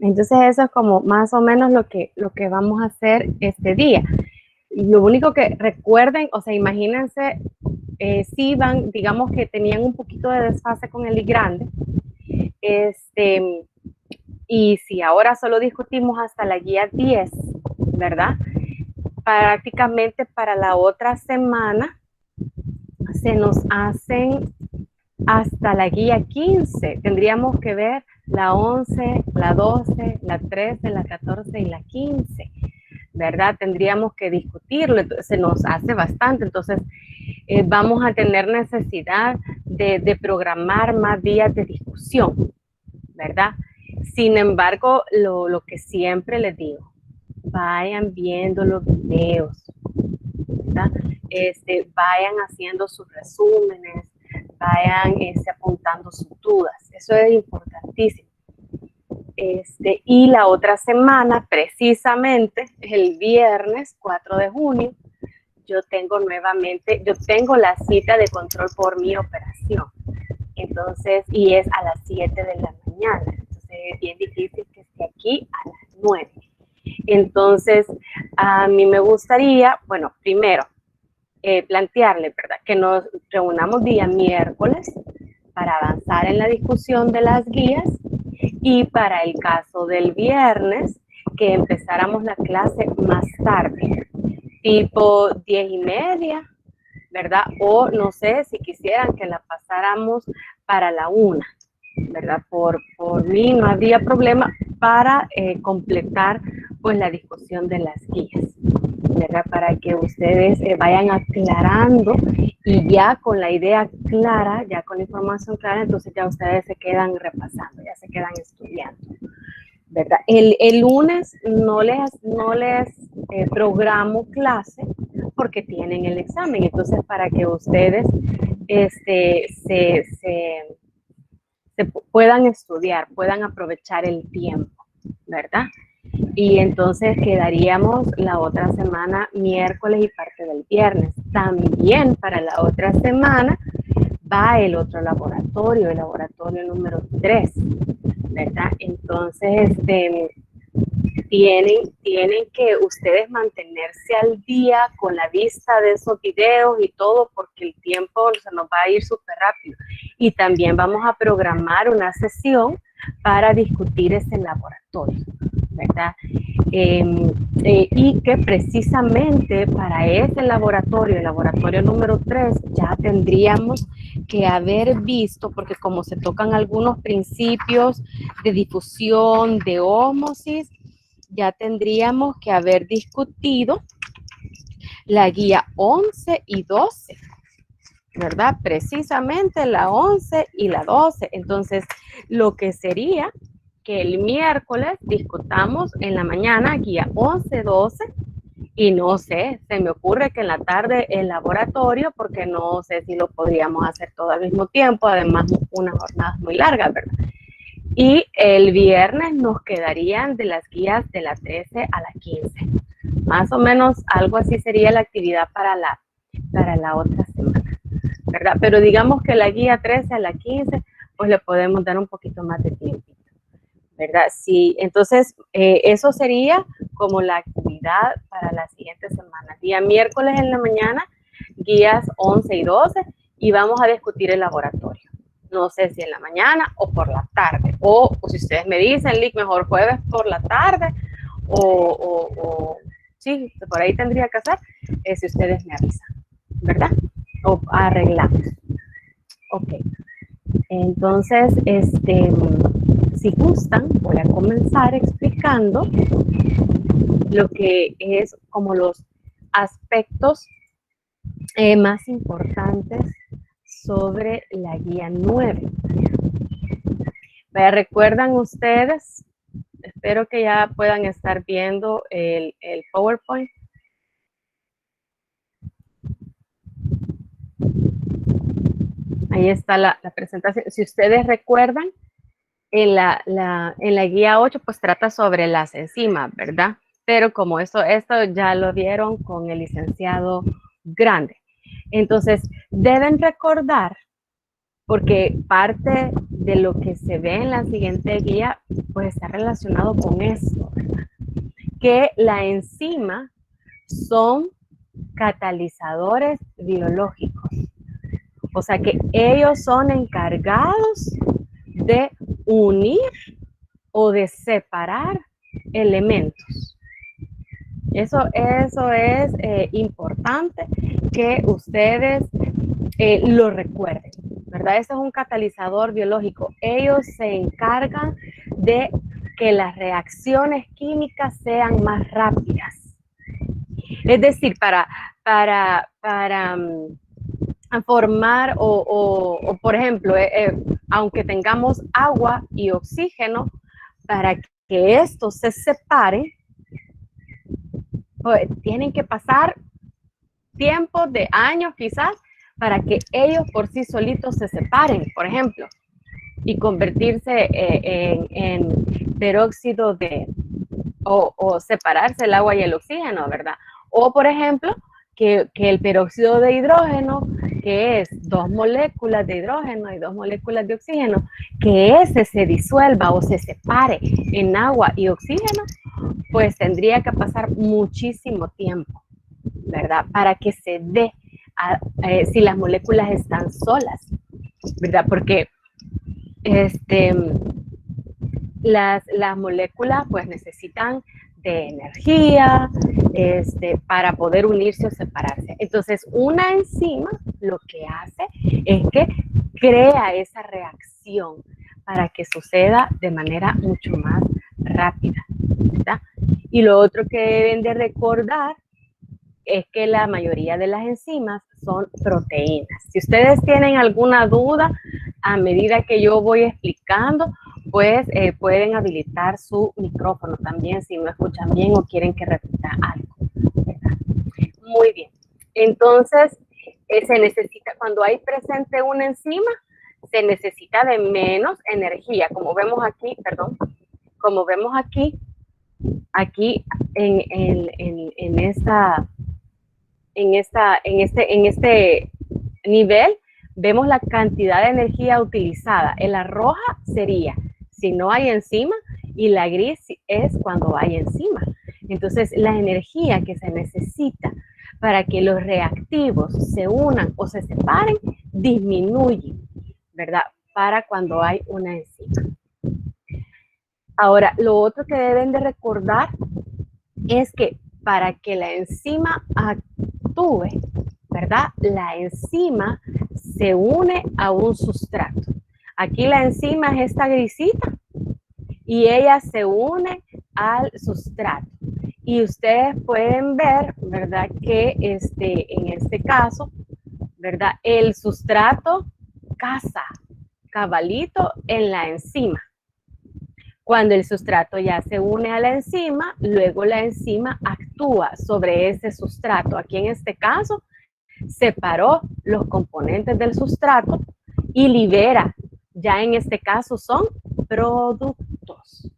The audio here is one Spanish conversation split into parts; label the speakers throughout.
Speaker 1: Entonces eso es como más o menos lo que vamos a hacer este día. Lo único que recuerden, o sea, imagínense, si van, digamos que tenían un poquito de desfase con el I grande, y si ahora solo discutimos hasta la guía 10, ¿verdad? Prácticamente para la otra semana se nos hacen hasta la guía 15. Tendríamos que ver la 11, la 12, la 13, la 14 y la 15, ¿verdad? Tendríamos que discutirlo, se nos hace bastante, entonces vamos a tener necesidad de programar más días de discusión, ¿verdad? Sin embargo, lo que siempre les digo, vayan viendo los videos, ¿verdad? Vayan haciendo sus resúmenes, vayan apuntando sus dudas, eso es importantísimo. Y la otra semana, precisamente, el viernes 4 de junio, yo tengo la cita de control por mi operación. Entonces, y es a las 7 de la mañana. Entonces, es bien difícil que esté aquí a las 9. Entonces, a mí me gustaría, bueno, primero, plantearle, ¿verdad? Que nos reunamos día miércoles para avanzar en la discusión de las guías y para el caso del viernes, que empezáramos la clase más tarde, tipo 10:30, ¿verdad? O no sé si quisieran que la pasáramos para la 1, ¿verdad? Por mí no habría problema para completar pues la discusión de las guías, ¿verdad? Para que ustedes vayan aclarando y ya con la idea clara, ya con la información clara, entonces ya ustedes se quedan repasando, ya se quedan estudiando, ¿verdad? El lunes no les programo clase porque tienen el examen, entonces para que ustedes se puedan estudiar, puedan aprovechar el tiempo, ¿verdad? Y entonces quedaríamos la otra semana miércoles y parte del viernes. También para la otra semana va el otro laboratorio, el laboratorio número 3, ¿verdad? Entonces, tienen que ustedes mantenerse al día con la vista de esos videos y todo, porque el tiempo se nos va a ir súper rápido. Y también vamos a programar una sesión para discutir ese laboratorio, ¿verdad? Y que precisamente para ese laboratorio, el laboratorio número 3, ya tendríamos que haber visto, porque como se tocan algunos principios de difusión, de ósmosis, ya tendríamos que haber discutido la guía 11 y 12, ¿verdad? Precisamente la 11 y la 12. Entonces, lo que sería que el miércoles discutamos en la mañana guía 11, 12, y no sé, se me ocurre que en la tarde el laboratorio, porque no sé si lo podríamos hacer todo al mismo tiempo, además unas jornadas muy largas, ¿verdad? Y el viernes nos quedarían de las guías de la 13 a la 15. Más o menos algo así sería la actividad para la otra semana, ¿verdad? Pero digamos que la guía 13 a la 15, pues le podemos dar un poquito más de tiempo, ¿verdad? Sí, entonces eso sería como la actividad para la siguiente semana. Día miércoles en la mañana, guías 11 y 12, y vamos a discutir el laboratorio. No sé si en la mañana o por la tarde, o si ustedes me dicen, Lick, mejor jueves por la tarde, o sí, por ahí tendría que hacer, si ustedes me avisan, ¿verdad? O arreglamos. Ok. Entonces, si gustan, voy a comenzar explicando lo que es como los aspectos más importantes sobre la guía 9. ¿Recuerdan ustedes? Espero que ya puedan estar viendo el PowerPoint. Ahí está la presentación. Si ustedes recuerdan, en la guía 8, pues trata sobre las enzimas, ¿verdad? Pero como esto ya lo vieron con el licenciado Grande. Entonces, deben recordar, porque parte de lo que se ve en la siguiente guía, pues está relacionado con esto, ¿verdad? Que la enzima son catalizadores biológicos. O sea que ellos son encargados de unir o de separar elementos. Eso es importante que ustedes lo recuerden, ¿verdad? Ese es un catalizador biológico. Ellos se encargan de que las reacciones químicas sean más rápidas. Es decir, para formar o por ejemplo, aunque tengamos agua y oxígeno, para que estos se separen, pues, tienen que pasar tiempos de años quizás para que ellos por sí solitos se separen, por ejemplo, y convertirse en peróxido o separarse el agua y el oxígeno, ¿verdad? O, por ejemplo, que el peróxido de hidrógeno, que es 2 moléculas de hidrógeno y 2 moléculas de oxígeno, que ese se disuelva o se separe en agua y oxígeno, pues tendría que pasar muchísimo tiempo, ¿verdad? Para que se dé si las moléculas están solas, ¿verdad? Porque las moléculas pues necesitan de energía para poder unirse o separarse. Entonces, una enzima lo que hace es que crea esa reacción para que suceda de manera mucho más rápida, ¿verdad? Y lo otro que deben de recordar es que la mayoría de las enzimas son proteínas. Si ustedes tienen alguna duda a medida que yo voy explicando, pues pueden habilitar su micrófono también si no escuchan bien o quieren que repita algo, ¿verdad? Muy bien. Entonces, se necesita, cuando hay presente una enzima, se necesita de menos energía, como vemos aquí, como vemos aquí en este nivel, vemos la cantidad de energía utilizada. En la roja sería si no hay enzima y la gris es cuando hay enzima. Entonces, la energía que se necesita para que los reactivos se unan o se separen disminuye, ¿verdad? Para cuando hay una enzima. Ahora, lo otro que deben de recordar es que para que la enzima actúe, ¿verdad? La enzima se une a un sustrato. Aquí la enzima es esta grisita y ella se une al sustrato. Y ustedes pueden ver, ¿verdad? Que en este caso, ¿verdad? El sustrato casa cabalito en la enzima. Cuando el sustrato ya se une a la enzima, luego la enzima actúa sobre ese sustrato. Aquí en este caso, separó los componentes del sustrato y libera. Ya en este caso son productos.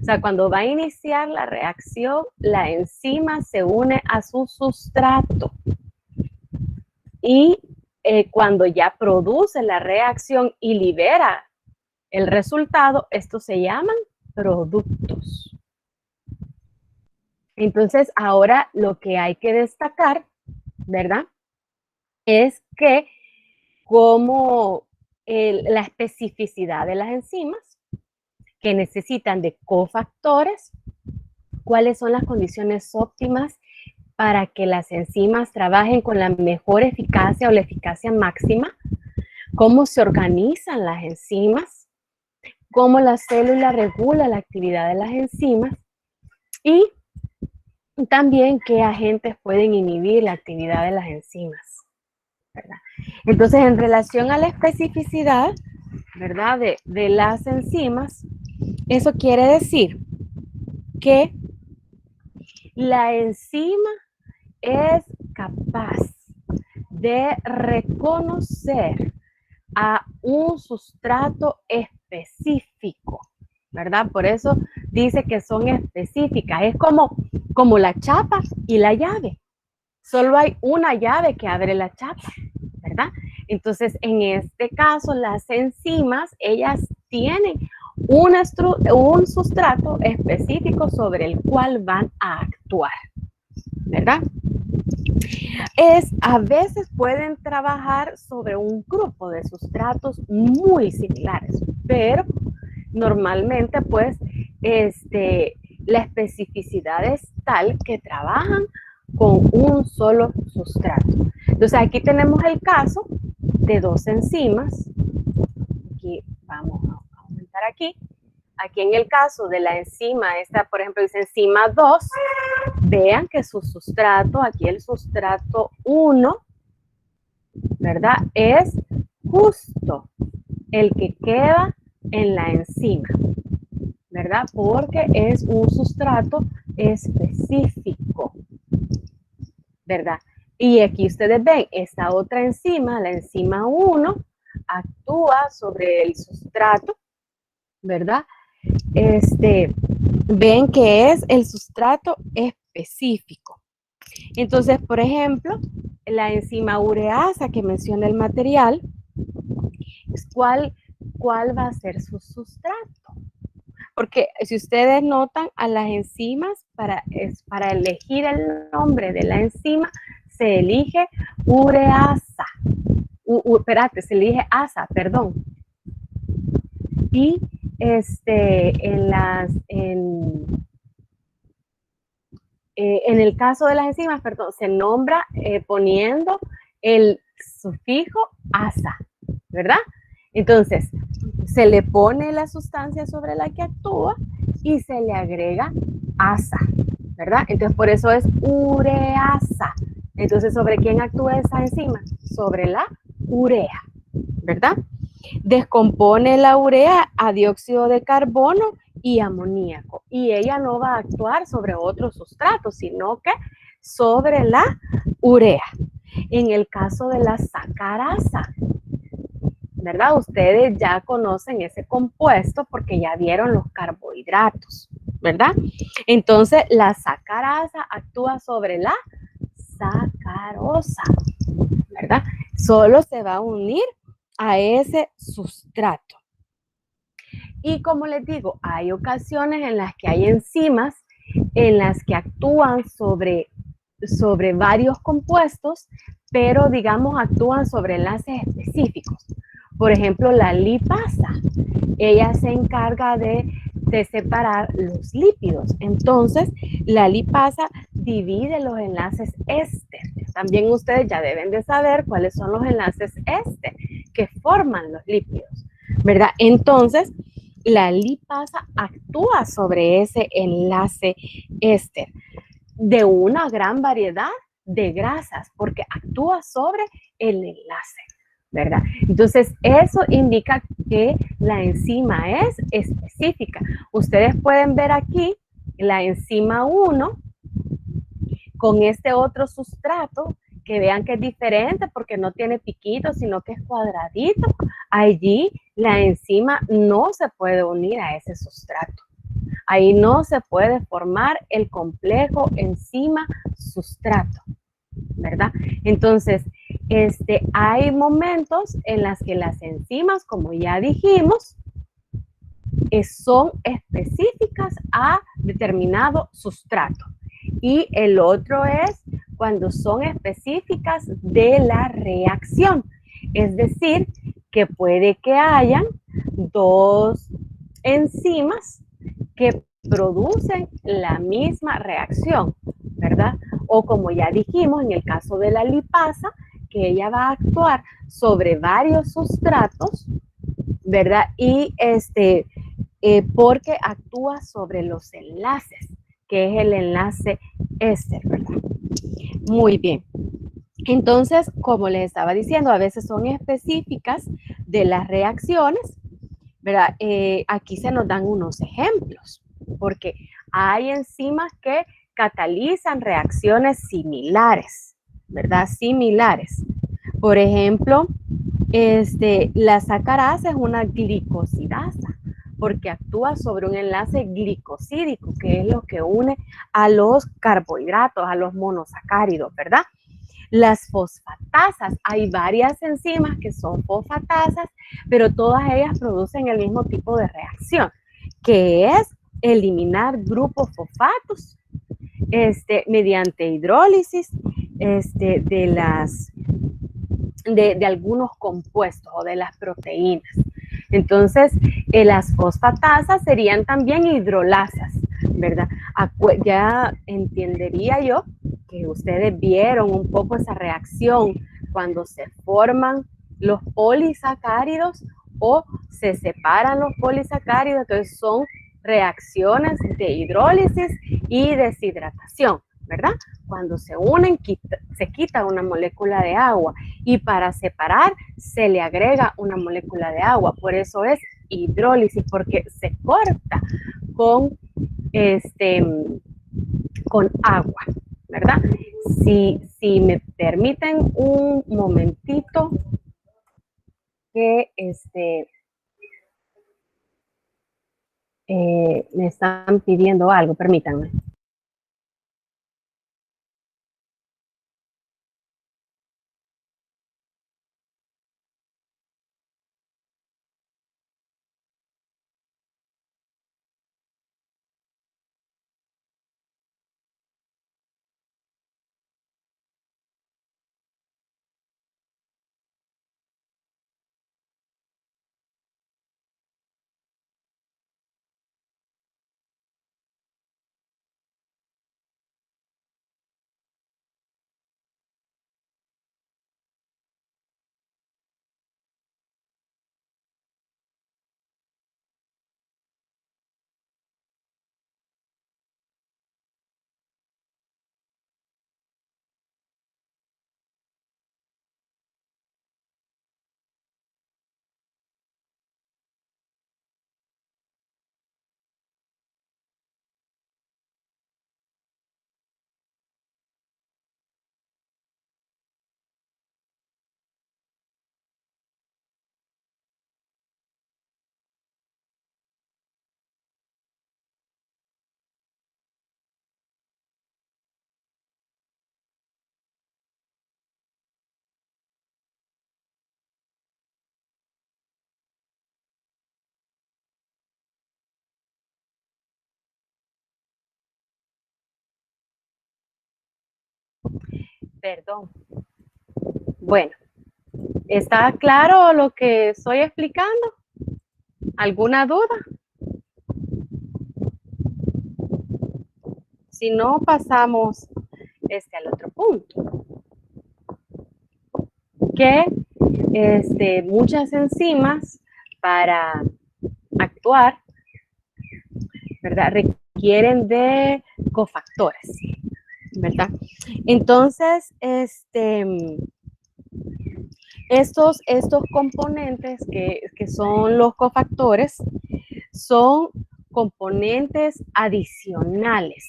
Speaker 1: O sea, cuando va a iniciar la reacción, la enzima se une a su sustrato. Y cuando ya produce la reacción y libera el resultado, estos se llaman productos. Entonces, ahora lo que hay que destacar, ¿verdad? Es que como la especificidad de las enzimas que necesitan de cofactores, cuáles son las condiciones óptimas para que las enzimas trabajen con la mejor eficacia o la eficacia máxima, cómo se organizan las enzimas, cómo la célula regula la actividad de las enzimas y también qué agentes pueden inhibir la actividad de las enzimas, ¿verdad? Entonces, en relación a la especificidad, ¿verdad? De las enzimas, eso quiere decir que la enzima es capaz de reconocer a un sustrato específico, ¿verdad? Por eso dice que son específicas. Es como la chapa y la llave. Solo hay una llave que abre la chapa, ¿verdad? Entonces, en este caso, las enzimas, ellas tienen un sustrato específico sobre el cual van a actuar, ¿verdad? A veces pueden trabajar sobre un grupo de sustratos muy similares, pero normalmente pues la especificidad es tal que trabajan con un solo sustrato. Entonces aquí tenemos el caso de dos enzimas. Aquí vamos a aumentar aquí. Aquí en el caso de la enzima, esta por ejemplo dice enzima 2, vean que su sustrato, aquí el sustrato 1, ¿verdad? Es justo el que queda en la enzima, ¿verdad? Porque es un sustrato específico, ¿verdad? Y aquí ustedes ven, esta otra enzima, la enzima 1, actúa sobre el sustrato, ¿verdad? Ven que es el sustrato específico. Entonces, por ejemplo, la enzima ureasa que menciona el material, ¿cuál va a ser su sustrato? Porque si ustedes notan a las enzimas, para elegir el nombre de la enzima, se elige ureasa. Se elige asa, perdón. Y en el caso de las enzimas, perdón, se nombra poniendo el sufijo asa, ¿verdad? Entonces, se le pone la sustancia sobre la que actúa y se le agrega asa, ¿verdad? Entonces, por eso es ureasa. Entonces, ¿sobre quién actúa esa enzima? Sobre la urea, ¿verdad? Descompone la urea a dióxido de carbono y amoníaco. Y ella no va a actuar sobre otro sustrato, sino que sobre la urea. En el caso de la sacarasa, ¿verdad? Ustedes ya conocen ese compuesto porque ya vieron los carbohidratos, ¿verdad? Entonces, la sacarasa actúa sobre la sacarosa, ¿verdad? Solo se va a unir a ese sustrato. Y como les digo, hay ocasiones en las que hay enzimas en las que actúan sobre varios compuestos, pero digamos actúan sobre enlaces específicos. Por ejemplo, la lipasa, ella se encarga de separar los lípidos. Entonces, la lipasa divide los enlaces éster. También ustedes ya deben de saber cuáles son los enlaces éster que forman los lípidos, ¿verdad? Entonces, la lipasa actúa sobre ese enlace éster de una gran variedad de grasas porque actúa sobre el enlace, ¿verdad? Entonces, eso indica que la enzima es específica. Ustedes pueden ver aquí la enzima 1 con este otro sustrato, que vean que es diferente porque no tiene piquitos, sino que es cuadradito. Allí la enzima no se puede unir a ese sustrato. Ahí no se puede formar el complejo enzima-sustrato, ¿verdad? Entonces, hay momentos en los que las enzimas, como ya dijimos, son específicas a determinado sustrato. Y el otro es cuando son específicas de la reacción. Es decir, que puede que hayan dos enzimas que producen la misma reacción, ¿verdad? O como ya dijimos, en el caso de la lipasa, que ella va a actuar sobre varios sustratos, ¿verdad? Y porque actúa sobre los enlaces, que es el enlace éster, ¿verdad? Muy bien. Entonces, como les estaba diciendo, a veces son específicas de las reacciones, ¿verdad? Aquí se nos dan unos ejemplos, porque hay enzimas que catalizan reacciones similares, ¿verdad? Similares. Por ejemplo, la sacarasa es una glicosidasa, porque actúa sobre un enlace glicosídico, que es lo que une a los carbohidratos, a los monosacáridos, ¿verdad? Las fosfatasas, hay varias enzimas que son fosfatasas, pero todas ellas producen el mismo tipo de reacción, que es eliminar grupos fosfatos mediante hidrólisis de algunos compuestos o de las proteínas. Entonces, las fosfatasas serían también hidrolasas, ¿verdad? Ya entendería yo que ustedes vieron un poco esa reacción cuando se forman los polisacáridos o se separan los polisacáridos, entonces son reacciones de hidrólisis y deshidratación, ¿verdad? Cuando se unen, se quita una molécula de agua y para separar se le agrega una molécula de agua. Por eso es hidrólisis, porque se corta con, con agua, ¿verdad? Si me permiten un momentito que me están pidiendo algo, permítanme. Perdón. Bueno, ¿está claro lo que estoy explicando? ¿Alguna duda? Si no, pasamos al otro punto. Que muchas enzimas para actuar, ¿verdad? Requieren de cofactores, ¿verdad? Entonces, estos componentes que son los cofactores son componentes adicionales,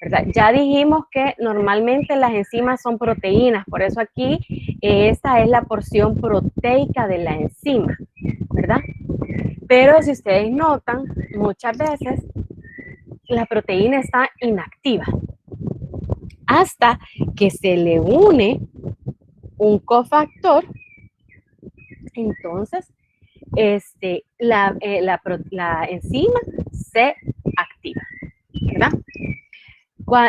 Speaker 1: ¿verdad? Ya dijimos que normalmente las enzimas son proteínas, por eso aquí esta es la porción proteica de la enzima, ¿verdad? Pero si ustedes notan, muchas veces la proteína está inactiva hasta que se le une un cofactor, entonces la enzima se activa, ¿verdad?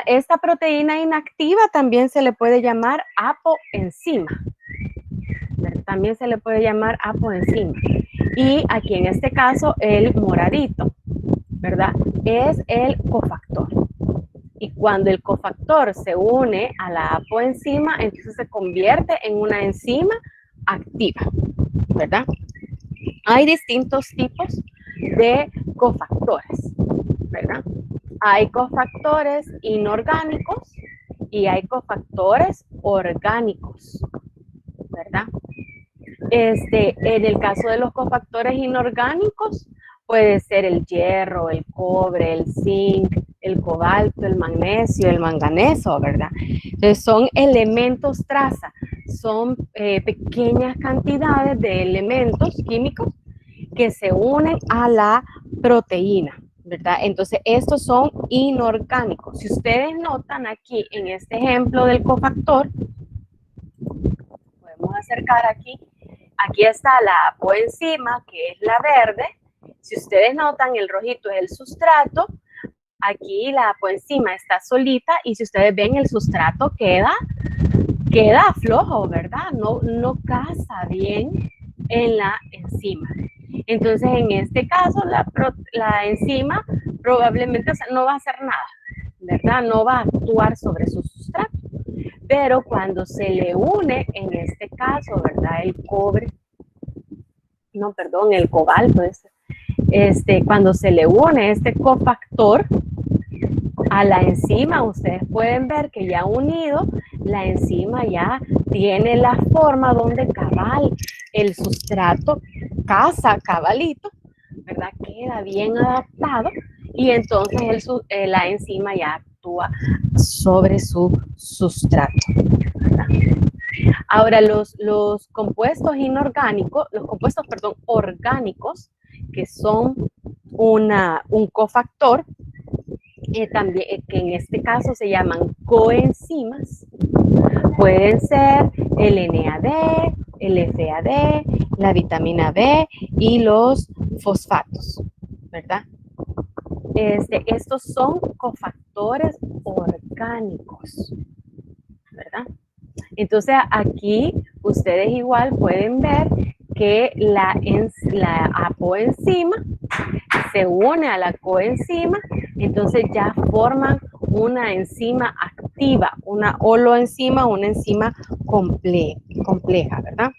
Speaker 1: Esta proteína inactiva también se le puede llamar apoenzima, ¿verdad? También se le puede llamar apoenzima. Y aquí en este caso el moradito, ¿verdad? Es el cofactor. Y cuando el cofactor se une a la apoenzima, entonces se convierte en una enzima activa, ¿verdad? Hay distintos tipos de cofactores, ¿verdad? Hay cofactores inorgánicos y hay cofactores orgánicos, ¿verdad? En el caso de los cofactores inorgánicos, puede ser el hierro, el cobre, el zinc, el cobalto, el magnesio, el manganeso, ¿verdad? Entonces son elementos traza, son pequeñas cantidades de elementos químicos que se unen a la proteína, ¿verdad? Entonces estos son inorgánicos. Si ustedes notan aquí en este ejemplo del cofactor, a acercar aquí. Aquí está la coenzima, que es la verde. Si ustedes notan, el rojito es el sustrato. Aquí la coenzima está solita y si ustedes ven, el sustrato queda flojo, ¿verdad? No casa bien en la enzima. Entonces, en este caso, la enzima probablemente no va a hacer nada, ¿verdad? No va a actuar sobre su sustrato. Pero cuando se le une, en este caso, ¿verdad? El cobalto, cuando se le une este cofactor a la enzima, ustedes pueden ver que ya unido, la enzima ya tiene la forma donde cabal el sustrato casa cabalito, ¿verdad? Queda bien adaptado y entonces la enzima ya actúa sobre su sustrato, ¿verdad? Ahora, los compuestos orgánicos, que son un cofactor, también, que en este caso se llaman coenzimas, pueden ser el NAD, el FAD, la vitamina B y los fosfatos, ¿verdad? Estos son cofactores orgánicos, ¿verdad? Entonces aquí ustedes igual pueden ver que la apoenzima se une a la coenzima, entonces ya forman una enzima activa, una holoenzima, una enzima compleja, ¿verdad?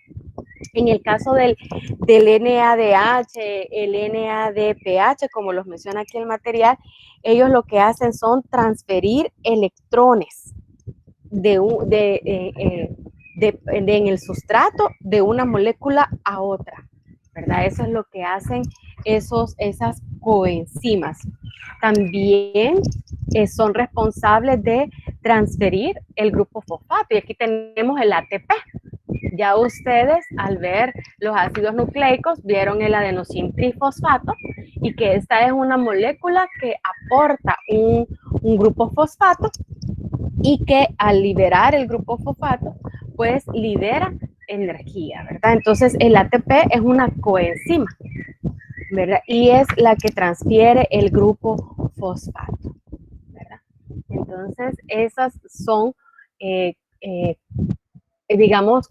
Speaker 1: En el caso del NADH, el NADPH, como los menciona aquí el material, ellos lo que hacen son transferir electrones en el sustrato de una molécula a otra, ¿verdad? Eso es lo que hacen esas coenzimas. También son responsables de transferir el grupo fosfato. Y aquí tenemos el ATP. Ya ustedes, al ver los ácidos nucleicos, vieron el adenosín trifosfato y que esta es una molécula que aporta un grupo fosfato y que al liberar el grupo fosfato, pues libera energía, ¿verdad? Entonces, el ATP es una coenzima, ¿verdad? Y es la que transfiere el grupo fosfato, ¿verdad? Entonces, esas son, digamos,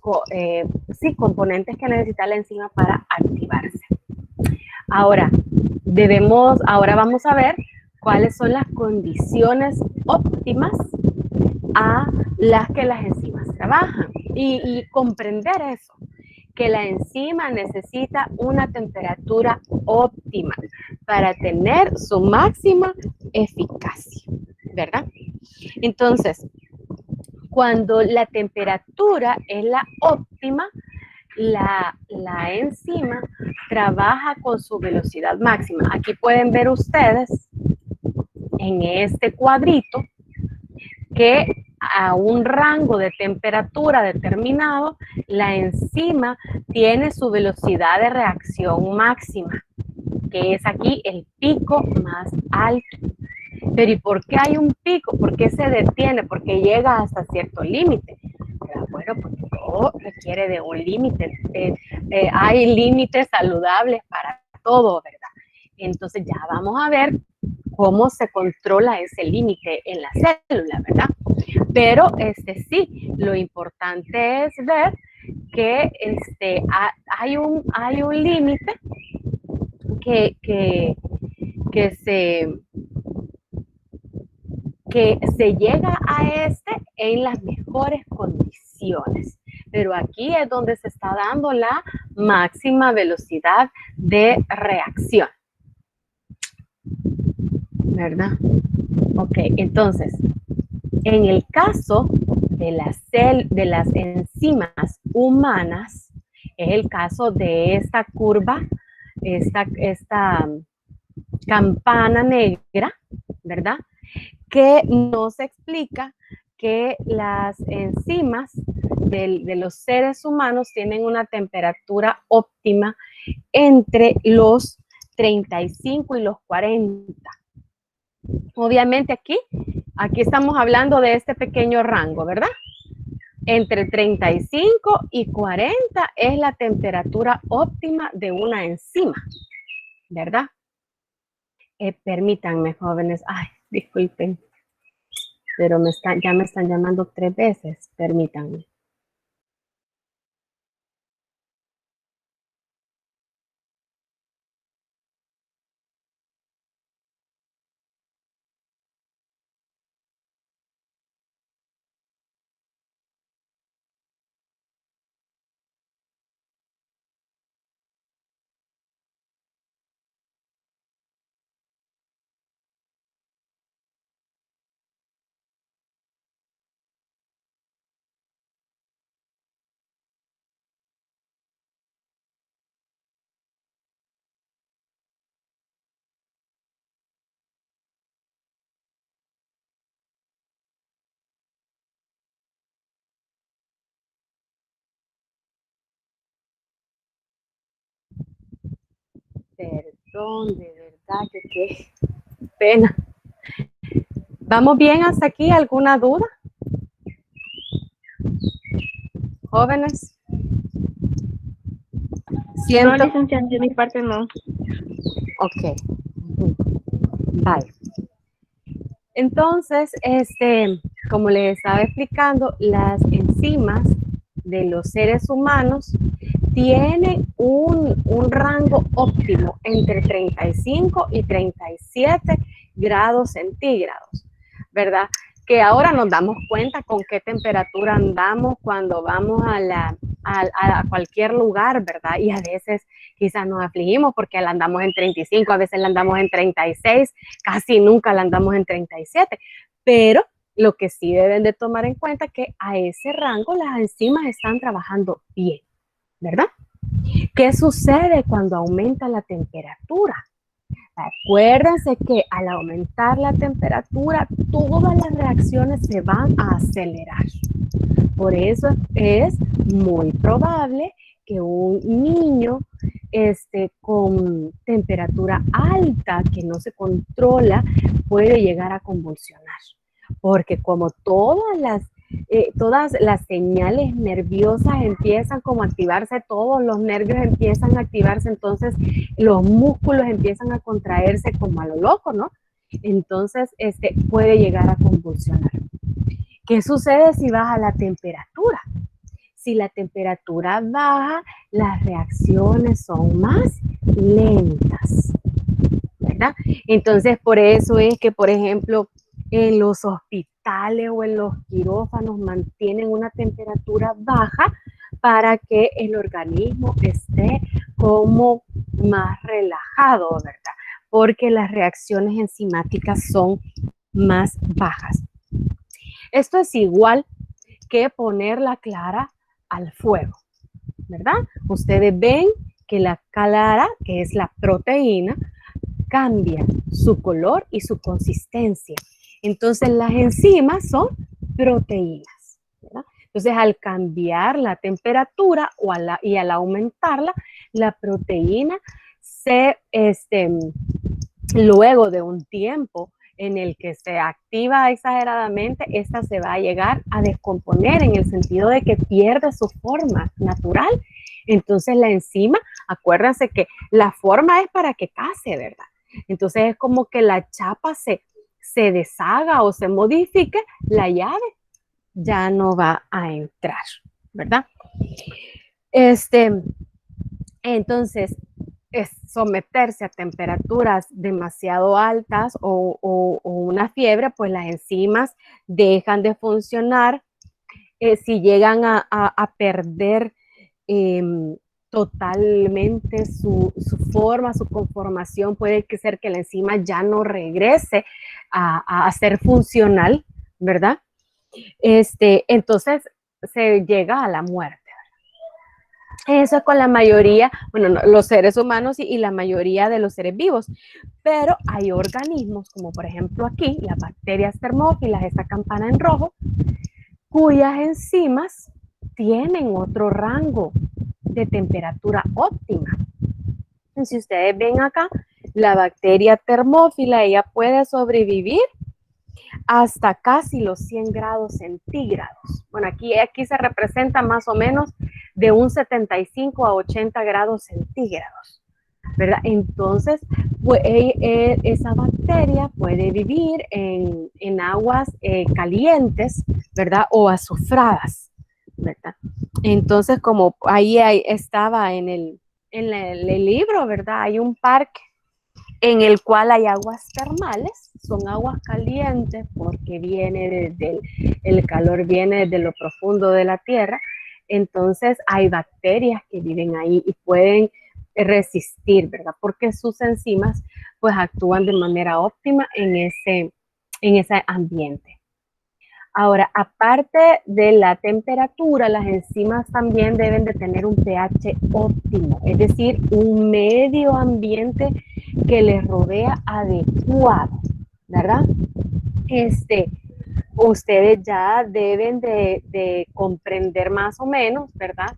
Speaker 1: componentes que necesita la enzima para activarse. Ahora vamos a ver cuáles son las condiciones óptimas a las que las enzimas trabajan y comprender eso, que la enzima necesita una temperatura óptima para tener su máxima eficacia, ¿verdad? Entonces, cuando la temperatura es la óptima, la enzima trabaja con su velocidad máxima. Aquí pueden ver ustedes en este cuadrito que a un rango de temperatura determinado, la enzima tiene su velocidad de reacción máxima, que es aquí el pico más alto. Pero ¿y por qué hay un pico? ¿Por qué se detiene? Porque llega hasta cierto límite. Bueno, porque todo requiere de un límite. Hay límites saludables para todo, ¿verdad? Entonces ya vamos a ver cómo se controla ese límite en la célula, ¿verdad? Pero sí, lo importante es ver que hay un límite que se llega a en las mejores condiciones. Pero aquí es donde se está dando la máxima velocidad de reacción, ¿verdad? Ok, entonces, en el caso de las enzimas humanas, es el caso de esta curva, esta campana negra, ¿verdad? Que nos explica que las enzimas de los seres humanos tienen una temperatura óptima entre los 35 y los 40. Obviamente aquí estamos hablando de este pequeño rango, ¿verdad? Entre 35 y 40 es la temperatura óptima de una enzima, ¿verdad? Permítanme, jóvenes. Ay, disculpen, pero ya me están llamando 3 veces. Permítanme. Perdón, de verdad que qué pena. ¿Vamos bien hasta aquí? ¿Alguna duda? Jóvenes.
Speaker 2: No, licenciada, de mi parte no.
Speaker 1: Ok. Vale. Entonces, como les estaba explicando, las enzimas de los seres humanos tienen un rango óptimo entre 35 y 37 grados centígrados, ¿verdad? Que ahora nos damos cuenta con qué temperatura andamos cuando vamos a cualquier lugar, ¿verdad? Y a veces quizás nos afligimos porque la andamos en 35, a veces la andamos en 36, casi nunca la andamos en 37, pero lo que sí deben de tomar en cuenta es que a ese rango las enzimas están trabajando bien, ¿verdad? ¿Qué sucede cuando aumenta la temperatura? Acuérdense que al aumentar la temperatura, todas las reacciones se van a acelerar. Por eso es muy probable que un niño con temperatura alta que no se controla puede llegar a convulsionar. Porque como todas las señales nerviosas empiezan como a activarse, todos los nervios empiezan a activarse, entonces los músculos empiezan a contraerse como a lo loco, ¿no? Entonces puede llegar a convulsionar. ¿Qué sucede si baja la temperatura? Si la temperatura baja, las reacciones son más lentas, ¿verdad? Entonces, por eso es que, por ejemplo, en los hospitales o en los quirófanos mantienen una temperatura baja para que el organismo esté como más relajado, ¿verdad? Porque las reacciones enzimáticas son más bajas. Esto es igual que poner la clara al fuego, ¿verdad? Ustedes ven que la clara, que es la proteína, cambia su color y su consistencia. Entonces las enzimas son proteínas, ¿verdad? Entonces al cambiar la temperatura y al aumentarla, la proteína luego de un tiempo en el que se activa exageradamente, esta se va a llegar a descomponer en el sentido de que pierde su forma natural. Entonces la enzima, acuérdense que la forma es para que case, ¿verdad? Entonces es como que la chapa se deshaga o se modifique, la llave ya no va a entrar, ¿verdad? Entonces, es someterse a temperaturas demasiado altas o una fiebre, pues las enzimas dejan de funcionar. Si llegan a perder totalmente su forma, su conformación, puede ser que la enzima ya no regrese a ser funcional, ¿verdad? Entonces se llega a la muerte. Eso es con la mayoría, bueno, los seres humanos y la mayoría de los seres vivos, pero hay organismos como por ejemplo aquí, las bacterias termófilas, esta campana en rojo, cuyas enzimas tienen otro rango de temperatura óptima. Si ustedes ven acá, la bacteria termófila, ella puede sobrevivir hasta casi los 100 grados centígrados. Bueno, aquí se representa más o menos de un 75 a 80 grados centígrados, ¿verdad? Entonces, pues, esa bacteria puede vivir en aguas calientes, ¿verdad? O azufradas, ¿verdad? Entonces, como ahí estaba en el libro, ¿verdad? Hay un parque en el cual hay aguas termales, son aguas calientes porque el calor viene desde lo profundo de la tierra, entonces hay bacterias que viven ahí y pueden resistir, ¿verdad? Porque sus enzimas pues actúan de manera óptima en ese ambiente. Ahora, aparte de la temperatura, las enzimas también deben de tener un pH óptimo, es decir, un medio ambiente que les rodea adecuado, ¿verdad? Ustedes ya deben de comprender más o menos, ¿verdad?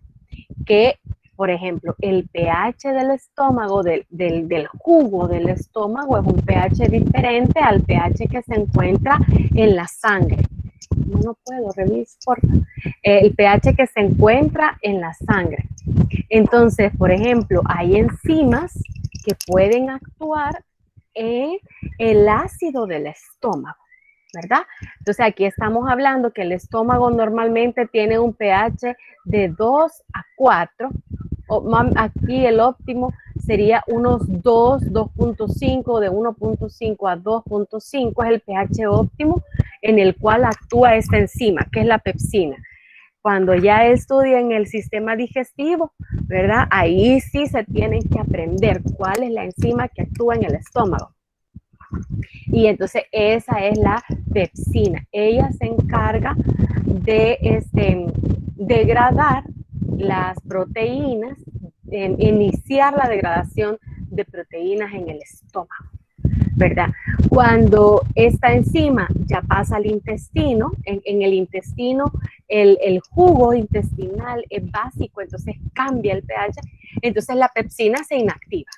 Speaker 1: Que, por ejemplo, el pH del estómago, del jugo del estómago es un pH diferente al pH que se encuentra en la sangre. No puedo, revisa, por favor. El pH que se encuentra en la sangre. Entonces, por ejemplo, hay enzimas que pueden actuar en el ácido del estómago, ¿verdad? Entonces, aquí estamos hablando que el estómago normalmente tiene un pH de 2 a 4. Aquí el óptimo sería unos 2.5, de 1.5 a 2.5 es el pH óptimo en el cual actúa esta enzima, que es la pepsina. Cuando ya estudian el sistema digestivo, ¿verdad? Ahí sí se tienen que aprender cuál es la enzima que actúa en el estómago. Y entonces esa es la pepsina. Ella se encarga de degradar las proteínas, iniciar la degradación de proteínas en el estómago, ¿verdad? Cuando esta enzima ya pasa al intestino, en el intestino el jugo intestinal es básico, entonces cambia el pH, entonces la pepsina se inactiva,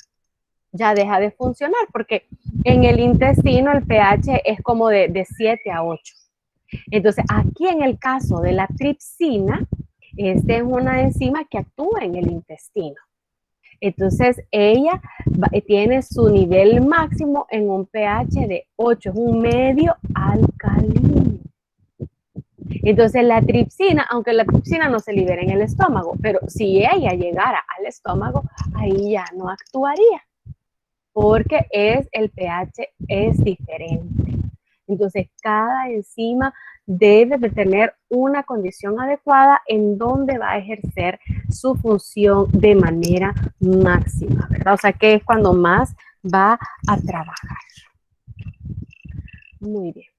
Speaker 1: ya deja de funcionar, porque en el intestino el pH es como de 7 a 8. Entonces, aquí en el caso de la tripsina, esta es una enzima que actúa en el intestino. Entonces, ella tiene su nivel máximo en un pH de 8, es un medio alcalino. Entonces, la tripsina, aunque la tripsina no se libera en el estómago, pero si ella llegara al estómago, ahí ya no actuaría, porque el pH es diferente. Entonces, cada enzima debe de tener una condición adecuada en donde va a ejercer su función de manera máxima, ¿verdad? O sea, que es cuando más va a trabajar. Muy bien.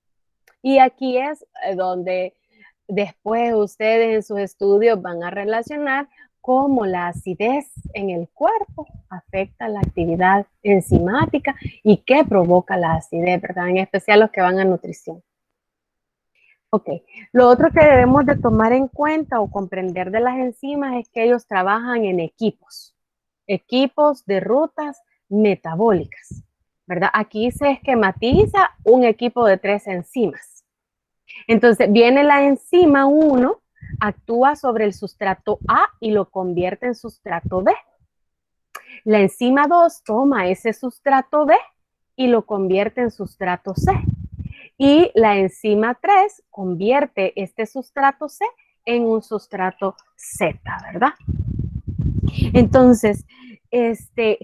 Speaker 1: Y aquí es donde después ustedes en sus estudios van a relacionar cómo la acidez en el cuerpo afecta la actividad enzimática y qué provoca la acidez, ¿verdad? En especial los que van a nutrición. Ok, lo otro que debemos de tomar en cuenta o comprender de las enzimas es que ellos trabajan en equipos de rutas metabólicas, ¿verdad? Aquí se esquematiza un equipo de 3 enzimas. Entonces, viene la enzima 1, actúa sobre el sustrato A y lo convierte en sustrato B. La enzima 2 toma ese sustrato B y lo convierte en sustrato C. Y la enzima 3 convierte este sustrato C en un sustrato Z, ¿verdad? Entonces,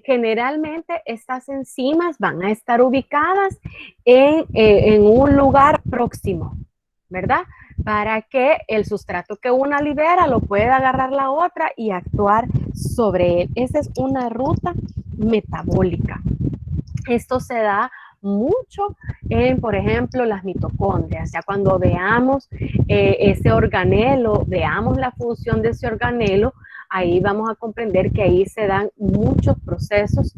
Speaker 1: generalmente estas enzimas van a estar ubicadas en un lugar próximo, ¿verdad? Para que el sustrato que una libera lo pueda agarrar la otra y actuar sobre él. Esa es una ruta metabólica. Esto se da mucho en, por ejemplo, las mitocondrias. Ya cuando veamos ese organelo, veamos la función de ese organelo, ahí vamos a comprender que ahí se dan muchos procesos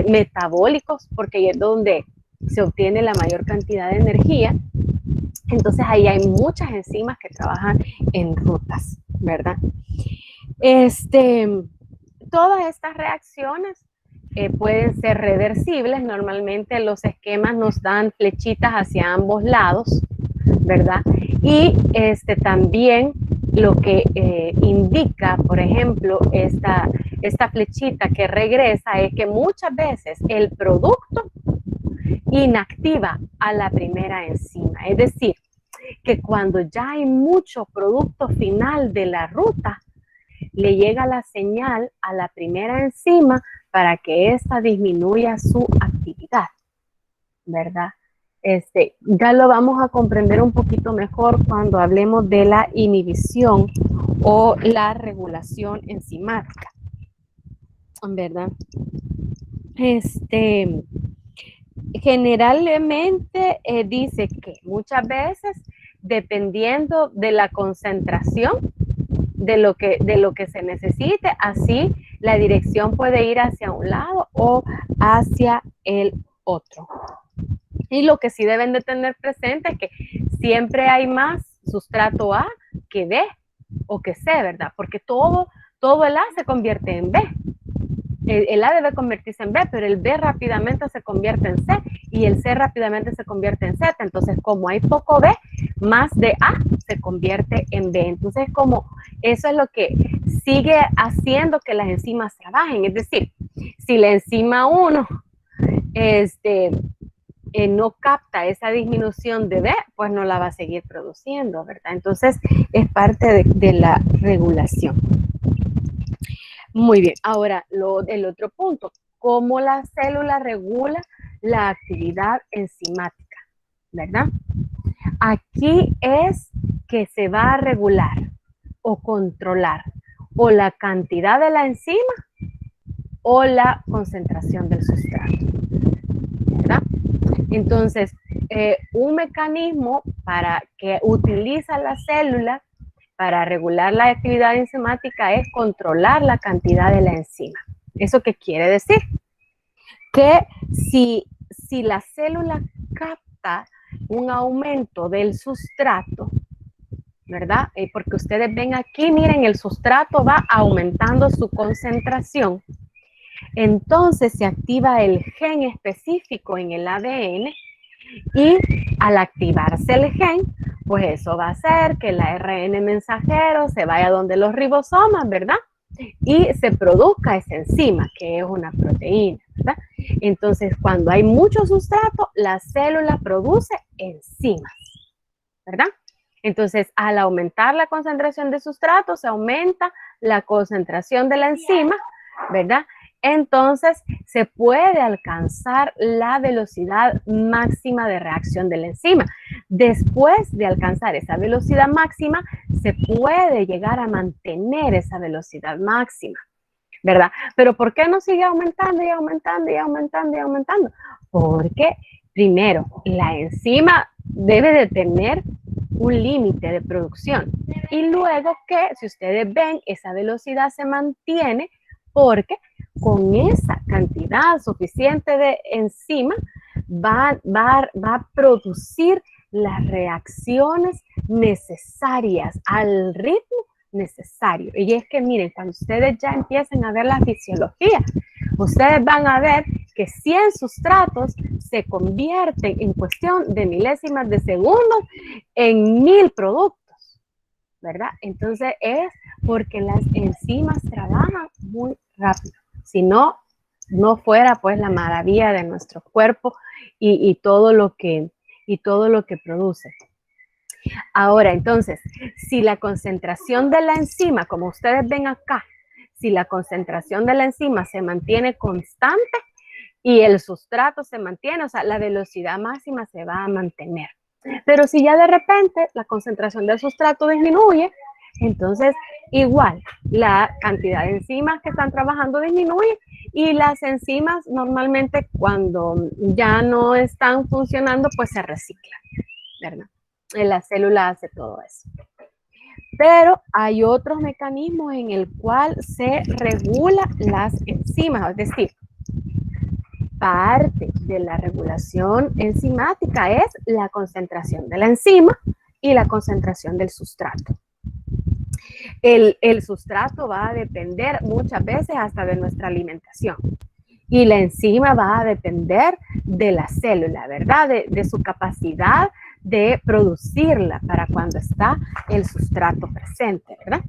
Speaker 1: metabólicos, porque ahí es donde se obtiene la mayor cantidad de energía. Entonces ahí hay muchas enzimas que trabajan en rutas, ¿verdad? Todas estas reacciones pueden ser reversibles. Normalmente los esquemas nos dan flechitas hacia ambos lados, ¿verdad? Y también lo que indica, por ejemplo, esta flechita que regresa es que muchas veces el producto inactiva a la primera enzima. Es decir, que cuando ya hay mucho producto final de la ruta, le llega la señal a la primera enzima para que ésta disminuya su actividad, ¿verdad? Ya lo vamos a comprender un poquito mejor cuando hablemos de la inhibición o la regulación enzimática, ¿verdad? Generalmente dice que muchas veces, dependiendo de la concentración de lo que se necesite, así la dirección puede ir hacia un lado o hacia el otro. Y lo que sí deben de tener presente es que siempre hay más sustrato A que B o que C, ¿verdad? Porque todo el A se convierte en B. El A debe convertirse en B, pero el B rápidamente se convierte en C y el C rápidamente se convierte en Z. Entonces, como hay poco B, más de A se convierte en B. Entonces, como eso es lo que sigue haciendo que las enzimas trabajen. Es decir, si la enzima 1 no capta esa disminución de B, pues no la va a seguir produciendo, ¿verdad? Entonces, es parte de la regulación. Muy bien, ahora el otro punto, ¿cómo la célula regula la actividad enzimática? ¿Verdad? Aquí es que se va a regular o controlar o la cantidad de la enzima o la concentración del sustrato, ¿verdad? Entonces, un mecanismo para que utiliza la célula para regular la actividad enzimática es controlar la cantidad de la enzima. ¿Eso qué quiere decir? Que si la célula capta un aumento del sustrato, ¿verdad? Porque ustedes ven aquí, miren, el sustrato va aumentando su concentración. Entonces se activa el gen específico en el ADN y al activarse el gen, pues eso va a hacer que el ARN mensajero se vaya donde los ribosomas, ¿verdad? Y se produzca esa enzima, que es una proteína, ¿verdad? Entonces, cuando hay mucho sustrato, la célula produce enzimas, ¿verdad? Entonces, al aumentar la concentración de sustrato, se aumenta la concentración de la enzima, ¿verdad? Entonces, se puede alcanzar la velocidad máxima de reacción de la enzima. Después de alcanzar esa velocidad máxima, se puede llegar a mantener esa velocidad máxima, ¿verdad? Pero ¿por qué no sigue aumentando y aumentando y aumentando y aumentando? Porque, primero, la enzima debe de tener un límite de producción. Y luego que, si ustedes ven, esa velocidad se mantiene porque con esa cantidad suficiente de enzima va a producir las reacciones necesarias al ritmo necesario. Y es que miren, cuando ustedes ya empiecen a ver la fisiología, ustedes van a ver que 100 sustratos se convierten en cuestión de milésimas de segundos en 1000 productos, ¿verdad? Entonces es porque las enzimas trabajan muy rápido. Si no, no fuera pues la maravilla de nuestro cuerpo y todo lo que produce. Ahora, entonces, si la concentración de la enzima, como ustedes ven acá, si la concentración de la enzima se mantiene constante y el sustrato se mantiene, o sea, la velocidad máxima se va a mantener. Pero si ya de repente la concentración del sustrato disminuye, entonces igual la cantidad de enzimas que están trabajando disminuye y las enzimas normalmente cuando ya no están funcionando, pues se reciclan, ¿verdad? La célula hace todo eso. Pero hay otros mecanismos en el cual se regula las enzimas, es decir, parte de la regulación enzimática es la concentración de la enzima y la concentración del sustrato. El sustrato va a depender muchas veces hasta de nuestra alimentación. Y la enzima va a depender de la célula, ¿verdad? De su capacidad de producirla para cuando está el sustrato presente, ¿verdad?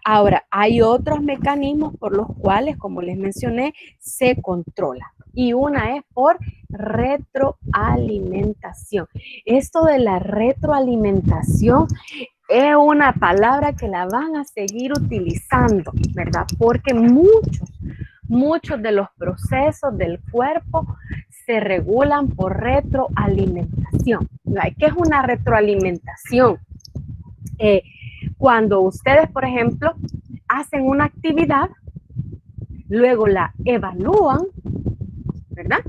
Speaker 1: Ahora, hay otros mecanismos por los cuales, como les mencioné, se controla. Y una es por retroalimentación. Esto de la retroalimentación es una palabra que la van a seguir utilizando, ¿verdad? Porque muchos de los procesos del cuerpo se regulan por retroalimentación. ¿Qué es una retroalimentación? Cuando ustedes, por ejemplo, hacen una actividad, luego la evalúan, ¿verdad?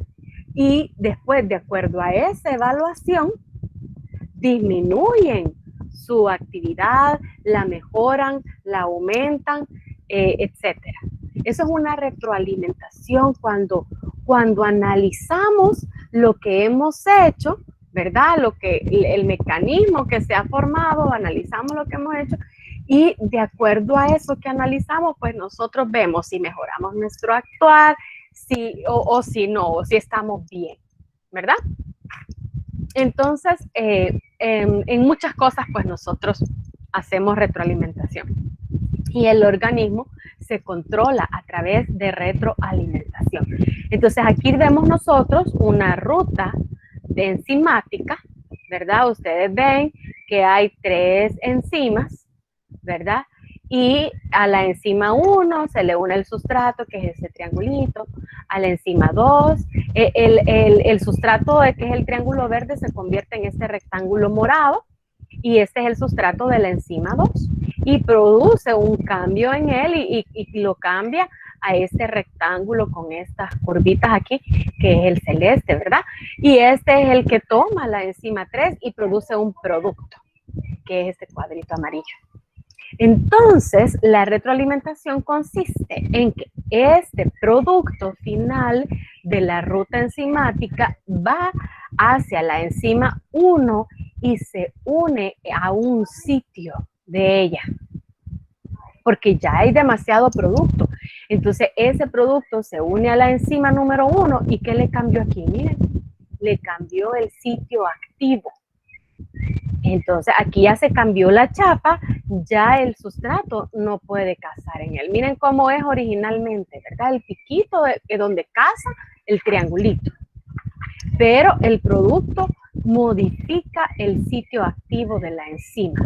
Speaker 1: Y después, de acuerdo a esa evaluación, disminuyen su actividad, la mejoran, la aumentan, etcétera. Eso es una retroalimentación cuando analizamos lo que hemos hecho, ¿verdad? El mecanismo que se ha formado, analizamos lo que hemos hecho y de acuerdo a eso que analizamos, pues nosotros vemos si mejoramos nuestro actuar, o si no, o si estamos bien, ¿verdad? Entonces, en muchas cosas, pues nosotros hacemos retroalimentación y el organismo se controla a través de retroalimentación. Entonces, aquí vemos nosotros una ruta de enzimática, ¿verdad? Ustedes ven que hay 3 enzimas, ¿verdad? Y a la enzima 1 se le une el sustrato, que es ese triangulito. A la enzima 2, el sustrato, que es el triángulo verde, se convierte en este rectángulo morado. Y este es el sustrato de la enzima 2. Y produce un cambio en él y lo cambia a este rectángulo con estas curvitas aquí, que es el celeste, ¿verdad? Y este es el que toma la enzima 3 y produce un producto, que es este cuadrito amarillo. Entonces, la retroalimentación consiste en que este producto final de la ruta enzimática va hacia la enzima 1 y se une a un sitio de ella, porque ya hay demasiado producto. Entonces, ese producto se une a la enzima número 1 y ¿qué le cambió aquí? Miren, le cambió el sitio activo. Entonces, aquí ya se cambió la chapa, ya el sustrato no puede cazar en él. Miren cómo es originalmente, ¿verdad? El piquito es donde caza el triangulito. Pero el producto modifica el sitio activo de la enzima.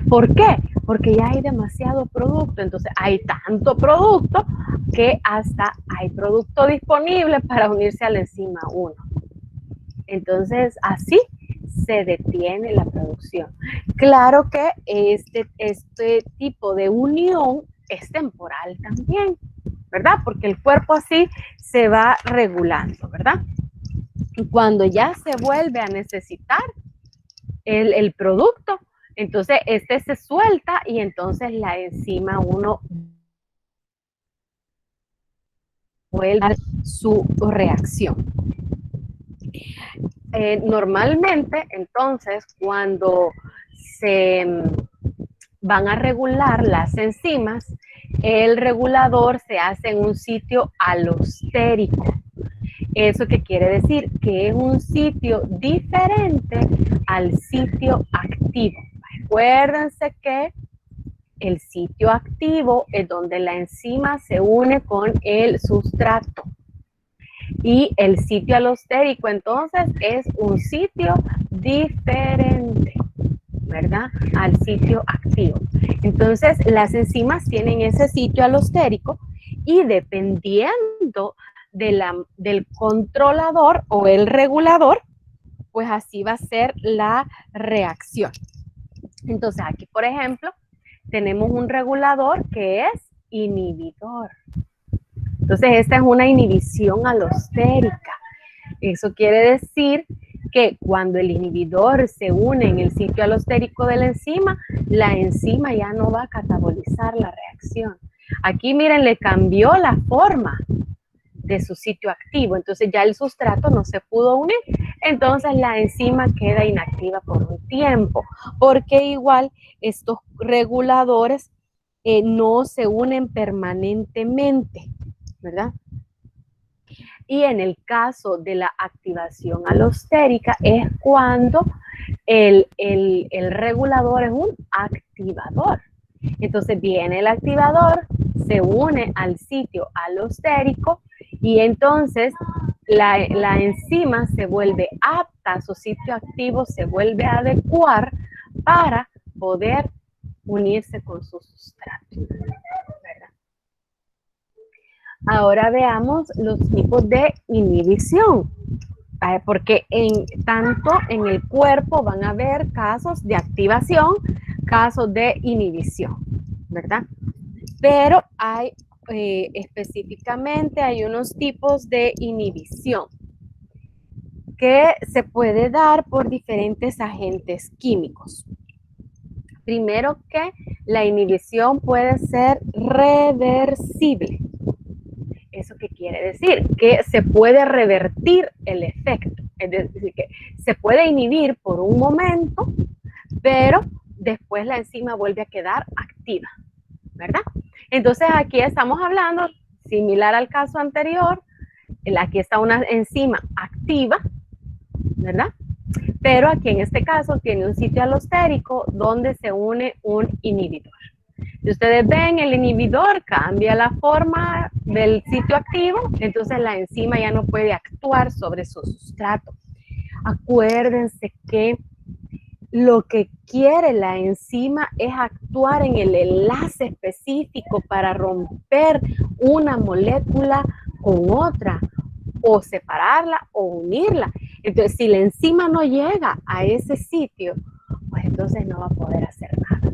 Speaker 1: ¿Por qué? Porque ya hay demasiado producto. Entonces, hay tanto producto que hasta hay producto disponible para unirse a la enzima 1. Entonces, así se detiene la producción. Claro que este tipo de unión es temporal también, ¿verdad? Porque el cuerpo así se va regulando, ¿verdad? Y cuando ya se vuelve a necesitar el producto, entonces este se suelta y entonces la enzima 1 vuelve a su reacción. Normalmente, entonces, cuando se van a regular las enzimas, el regulador se hace en un sitio alostérico. ¿Eso qué quiere decir? Que es un sitio diferente al sitio activo. Acuérdense que el sitio activo es donde la enzima se une con el sustrato. Y el sitio alostérico, entonces, es un sitio diferente, ¿verdad? Al sitio activo. Entonces, las enzimas tienen ese sitio alostérico y dependiendo del controlador o el regulador, pues así va a ser la reacción. Entonces, aquí, por ejemplo, tenemos un regulador que es inhibidor. Entonces, esta es una inhibición alostérica. Eso quiere decir que cuando el inhibidor se une en el sitio alostérico de la enzima ya no va a catabolizar la reacción. Aquí, miren, le cambió la forma de su sitio activo. Entonces, ya el sustrato no se pudo unir. Entonces, la enzima queda inactiva por un tiempo, porque igual estos reguladores no se unen permanentemente, ¿verdad? Y en el caso de la activación alostérica es cuando el regulador es un activador. Entonces viene el activador, se une al sitio alostérico y entonces la enzima se vuelve apta, su sitio activo se vuelve a adecuar para poder unirse con su sustrato, ¿verdad? Ahora veamos los tipos de inhibición, porque tanto en el cuerpo van a haber casos de activación, casos de inhibición, ¿verdad? Pero hay específicamente hay unos tipos de inhibición que se puede dar por diferentes agentes químicos. Primero que la inhibición puede ser reversible. ¿Eso qué quiere decir? Que se puede revertir el efecto. Es decir, que se puede inhibir por un momento, pero después la enzima vuelve a quedar activa, ¿verdad? Entonces aquí estamos hablando, similar al caso anterior, aquí está una enzima activa, ¿verdad? Pero aquí en este caso tiene un sitio alostérico donde se une un inhibidor. Si ustedes ven, el inhibidor cambia la forma del sitio activo, entonces la enzima ya no puede actuar sobre su sustrato. Acuérdense que lo que quiere la enzima es actuar en el enlace específico para romper una molécula con otra, o separarla o unirla. Entonces, si la enzima no llega a ese sitio, pues entonces no va a poder hacer nada,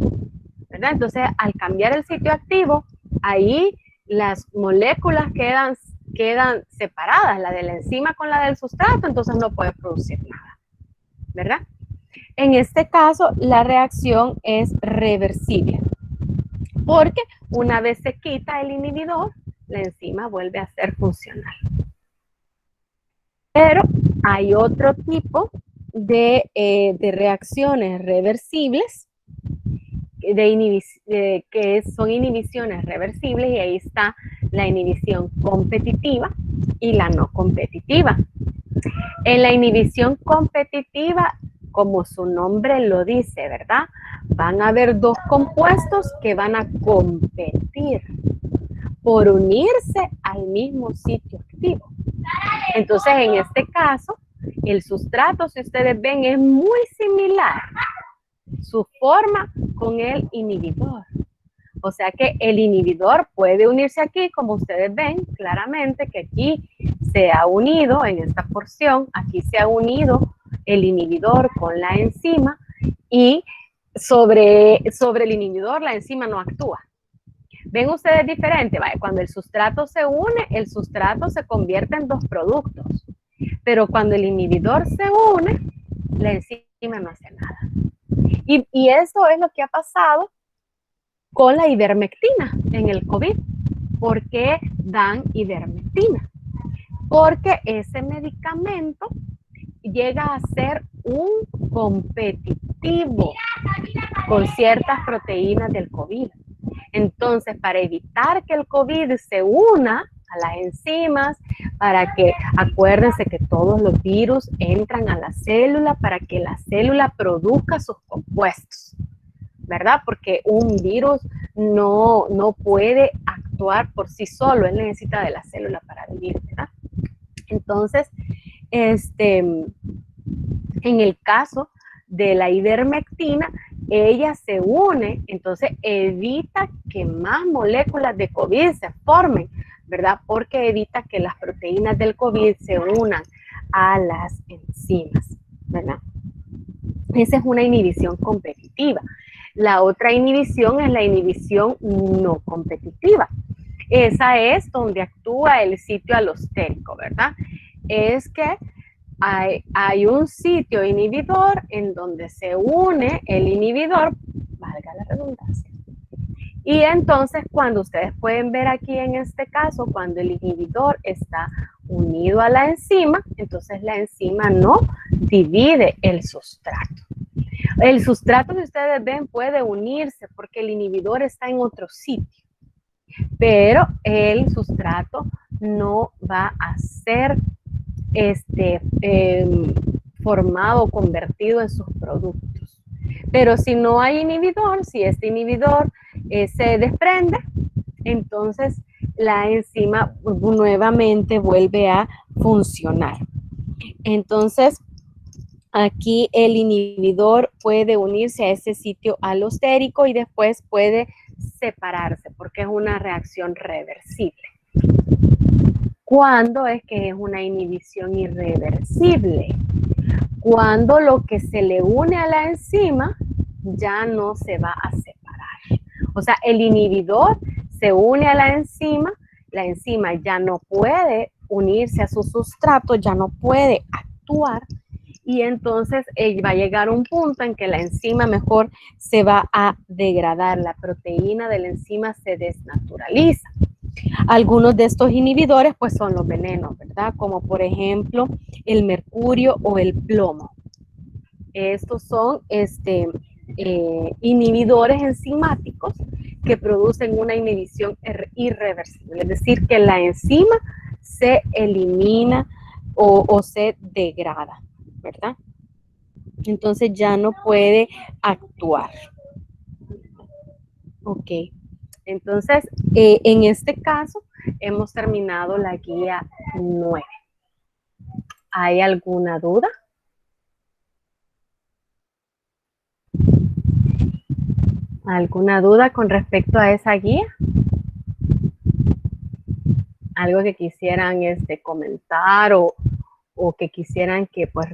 Speaker 1: ¿verdad? Entonces, al cambiar el sitio activo, ahí las moléculas quedan separadas, la de la enzima con la del sustrato, entonces no puede producir nada, ¿verdad? En este caso, la reacción es reversible, porque una vez se quita el inhibidor, la enzima vuelve a ser funcional. Pero hay otro tipo de reacciones reversibles, que son inhibiciones reversibles, y ahí está la inhibición competitiva y la no competitiva. En la inhibición competitiva, como su nombre lo dice, ¿verdad? Van a haber dos compuestos que van a competir por unirse al mismo sitio activo. Entonces, en este caso, el sustrato, si ustedes ven, es muy similar su forma con el inhibidor. O sea que el inhibidor puede unirse aquí, como ustedes ven claramente que aquí se ha unido, en esta porción, aquí se ha unido el inhibidor con la enzima, y sobre el inhibidor la enzima no actúa. ¿Ven ustedes diferente? Vale, cuando el sustrato se une, el sustrato se convierte en dos productos. Pero cuando el inhibidor se une, la enzima no hace nada. Y eso es lo que ha pasado con la ivermectina en el COVID. ¿Por qué dan ivermectina? Porque ese medicamento llega a ser un competitivo con ciertas proteínas del COVID. Entonces, para evitar que el COVID se una a las enzimas, para que, acuérdense que todos los virus entran a la célula para que la célula produzca sus compuestos, ¿verdad? Porque un virus no puede actuar por sí solo, él necesita de la célula para vivir, ¿verdad? Entonces, en el caso de la ivermectina, ella se une, entonces evita que más moléculas de COVID se formen, ¿verdad? Porque evita que las proteínas del COVID se unan a las enzimas, ¿verdad? Esa es una inhibición competitiva. La otra inhibición es la inhibición no competitiva. Esa es donde actúa el sitio alostérico, ¿verdad? Es que hay un sitio inhibidor en donde se une el inhibidor, valga la redundancia. Y entonces cuando ustedes pueden ver aquí en este caso, cuando el inhibidor está unido a la enzima, entonces la enzima no divide el sustrato. El sustrato que ustedes ven puede unirse porque el inhibidor está en otro sitio, pero el sustrato no va a ser formado o convertido en sus productos. Pero si no hay inhibidor, si este inhibidor se desprende, entonces la enzima nuevamente vuelve a funcionar. Entonces, aquí el inhibidor puede unirse a ese sitio alostérico y después puede separarse porque es una reacción reversible. ¿Cuándo es que es una inhibición irreversible? Cuando lo que se le une a la enzima ya no se va a separar. O sea, el inhibidor se une a la enzima ya no puede unirse a su sustrato, ya no puede actuar y entonces va a llegar un punto en que la enzima mejor se va a degradar, la proteína de la enzima se desnaturaliza. Algunos de estos inhibidores pues son los venenos, ¿verdad? Como por ejemplo el mercurio o el plomo. Estos son inhibidores enzimáticos que producen una inhibición irreversible, es decir, que la enzima se elimina o se degrada, ¿verdad? Entonces ya no puede actuar. Ok. Entonces, en este caso, hemos terminado la guía 9. ¿Hay alguna duda? ¿Alguna duda con respecto a esa guía? ¿Algo que quisieran comentar o que quisieran que pues,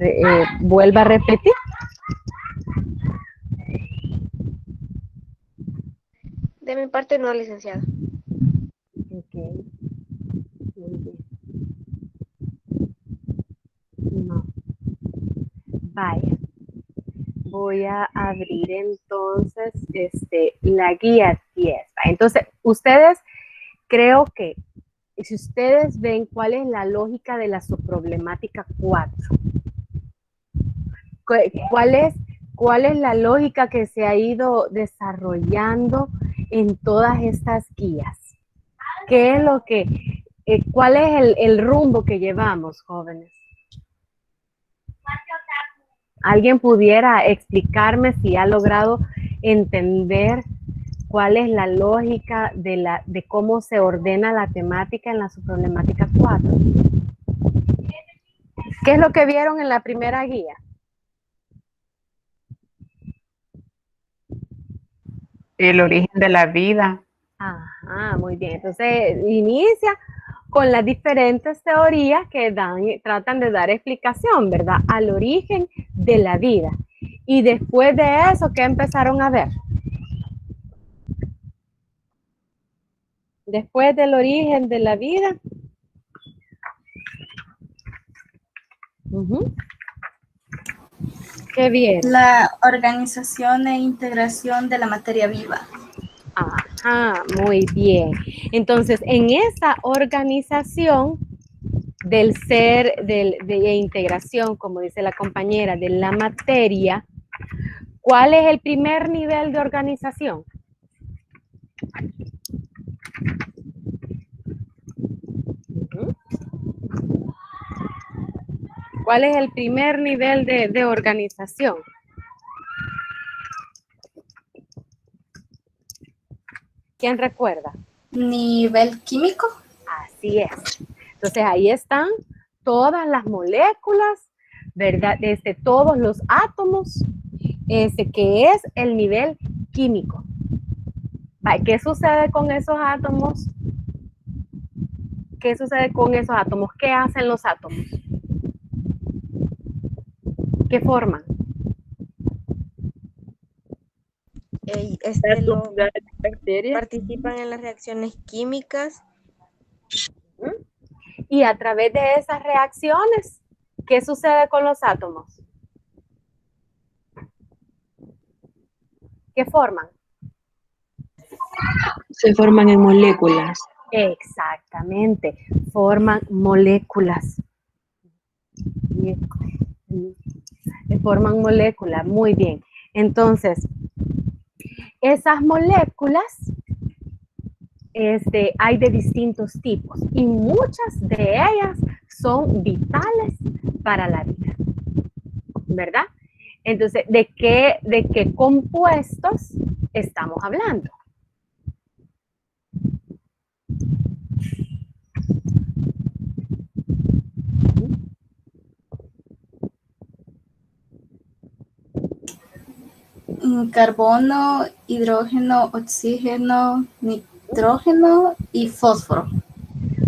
Speaker 1: vuelva a repetir?
Speaker 2: De mi parte no, licenciada.
Speaker 1: Ok. Muy bien. No. Vaya. Voy a abrir entonces la guía 10. Entonces, ustedes, creo que si ustedes ven cuál es la lógica de la subproblemática 4, cuál es la lógica que se ha ido desarrollando en todas estas guías. ¿Qué es lo que, cuál es el rumbo que llevamos, jóvenes? ¿Alguien pudiera explicarme si ha logrado entender cuál es la lógica de cómo se ordena la temática en la subproblemática 4? ¿Qué es lo que vieron en la primera guía?
Speaker 3: El origen de la vida.
Speaker 1: Ajá, muy bien. Entonces, inicia con las diferentes teorías que tratan de dar explicación, ¿verdad? Al origen de la vida. Y después de eso, ¿qué empezaron a ver? Después del origen de la vida. ¿Qué bien?
Speaker 4: La organización e integración de la materia viva.
Speaker 1: Ajá, muy bien. Entonces, en esa organización del ser, de integración, como dice la compañera, de la materia, ¿cuál es el primer nivel de organización? ¿Cuál es el primer nivel de organización? ¿Quién recuerda?
Speaker 4: Nivel químico.
Speaker 1: Así es. Entonces ahí están todas las moléculas, ¿verdad? Todos los átomos, que es el nivel químico. ¿Qué sucede con esos átomos? ¿Qué sucede con esos átomos? ¿Qué hacen los átomos? ¿Qué forman?
Speaker 2: Participan en las reacciones químicas.
Speaker 1: Y a través de esas reacciones, ¿qué sucede con los átomos? ¿Qué forman?
Speaker 5: Se forman en moléculas.
Speaker 1: Exactamente, forman moléculas. Forman moléculas, muy bien. Entonces, esas moléculas hay de distintos tipos y muchas de ellas son vitales para la vida, ¿verdad? Entonces, ¿de qué compuestos estamos hablando?
Speaker 4: Carbono, hidrógeno, oxígeno, nitrógeno y fósforo.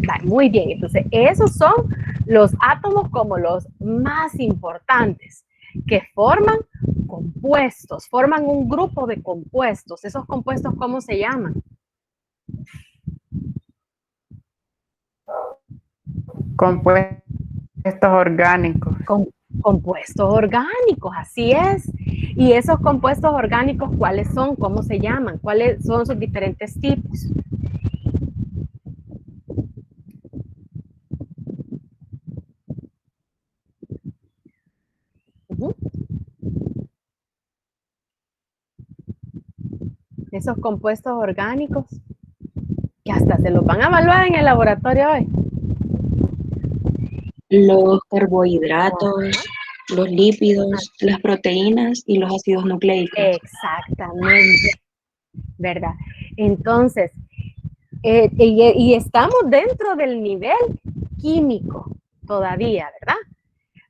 Speaker 1: Vale, muy bien, entonces esos son los átomos como los más importantes que forman compuestos, forman un grupo de compuestos. ¿Esos compuestos cómo se llaman?
Speaker 3: Compuestos orgánicos.
Speaker 1: Compuestos orgánicos, así es. Y esos compuestos orgánicos, ¿cuáles son? ¿Cómo se llaman? ¿Cuáles son sus diferentes tipos? Esos compuestos orgánicos que hasta se los van a evaluar en el laboratorio hoy.
Speaker 5: Los carbohidratos, los lípidos, las proteínas y los ácidos nucleicos.
Speaker 1: Exactamente, ¿verdad? Entonces, y estamos dentro del nivel químico todavía, ¿verdad?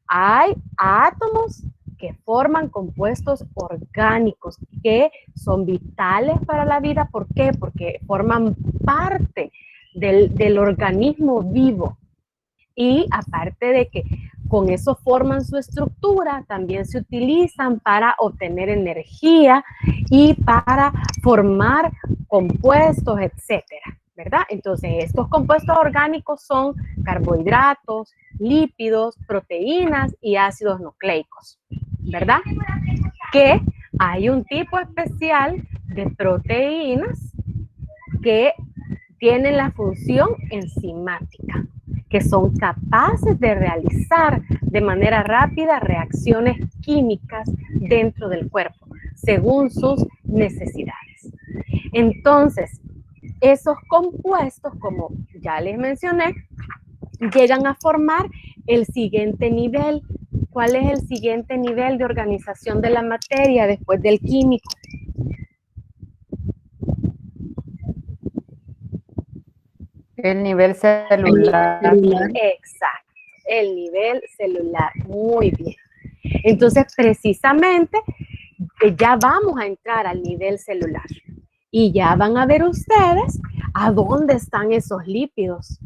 Speaker 1: Hay átomos que forman compuestos orgánicos que son vitales para la vida. ¿Por qué? Porque forman parte del organismo vivo. Y aparte de que con eso forman su estructura, también se utilizan para obtener energía y para formar compuestos, etcétera, ¿verdad? Entonces, estos compuestos orgánicos son carbohidratos, lípidos, proteínas y ácidos nucleicos, ¿verdad? Que hay un tipo especial de proteínas que tienen la función enzimática, que son capaces de realizar de manera rápida reacciones químicas dentro del cuerpo, según sus necesidades. Entonces, esos compuestos, como ya les mencioné, llegan a formar el siguiente nivel. ¿Cuál es el siguiente nivel de organización de la materia después del químico?
Speaker 3: El nivel celular.
Speaker 1: Exacto, el nivel celular. Muy bien. Entonces, precisamente, ya vamos a entrar al nivel celular. Y ya van a ver ustedes a dónde están esos lípidos,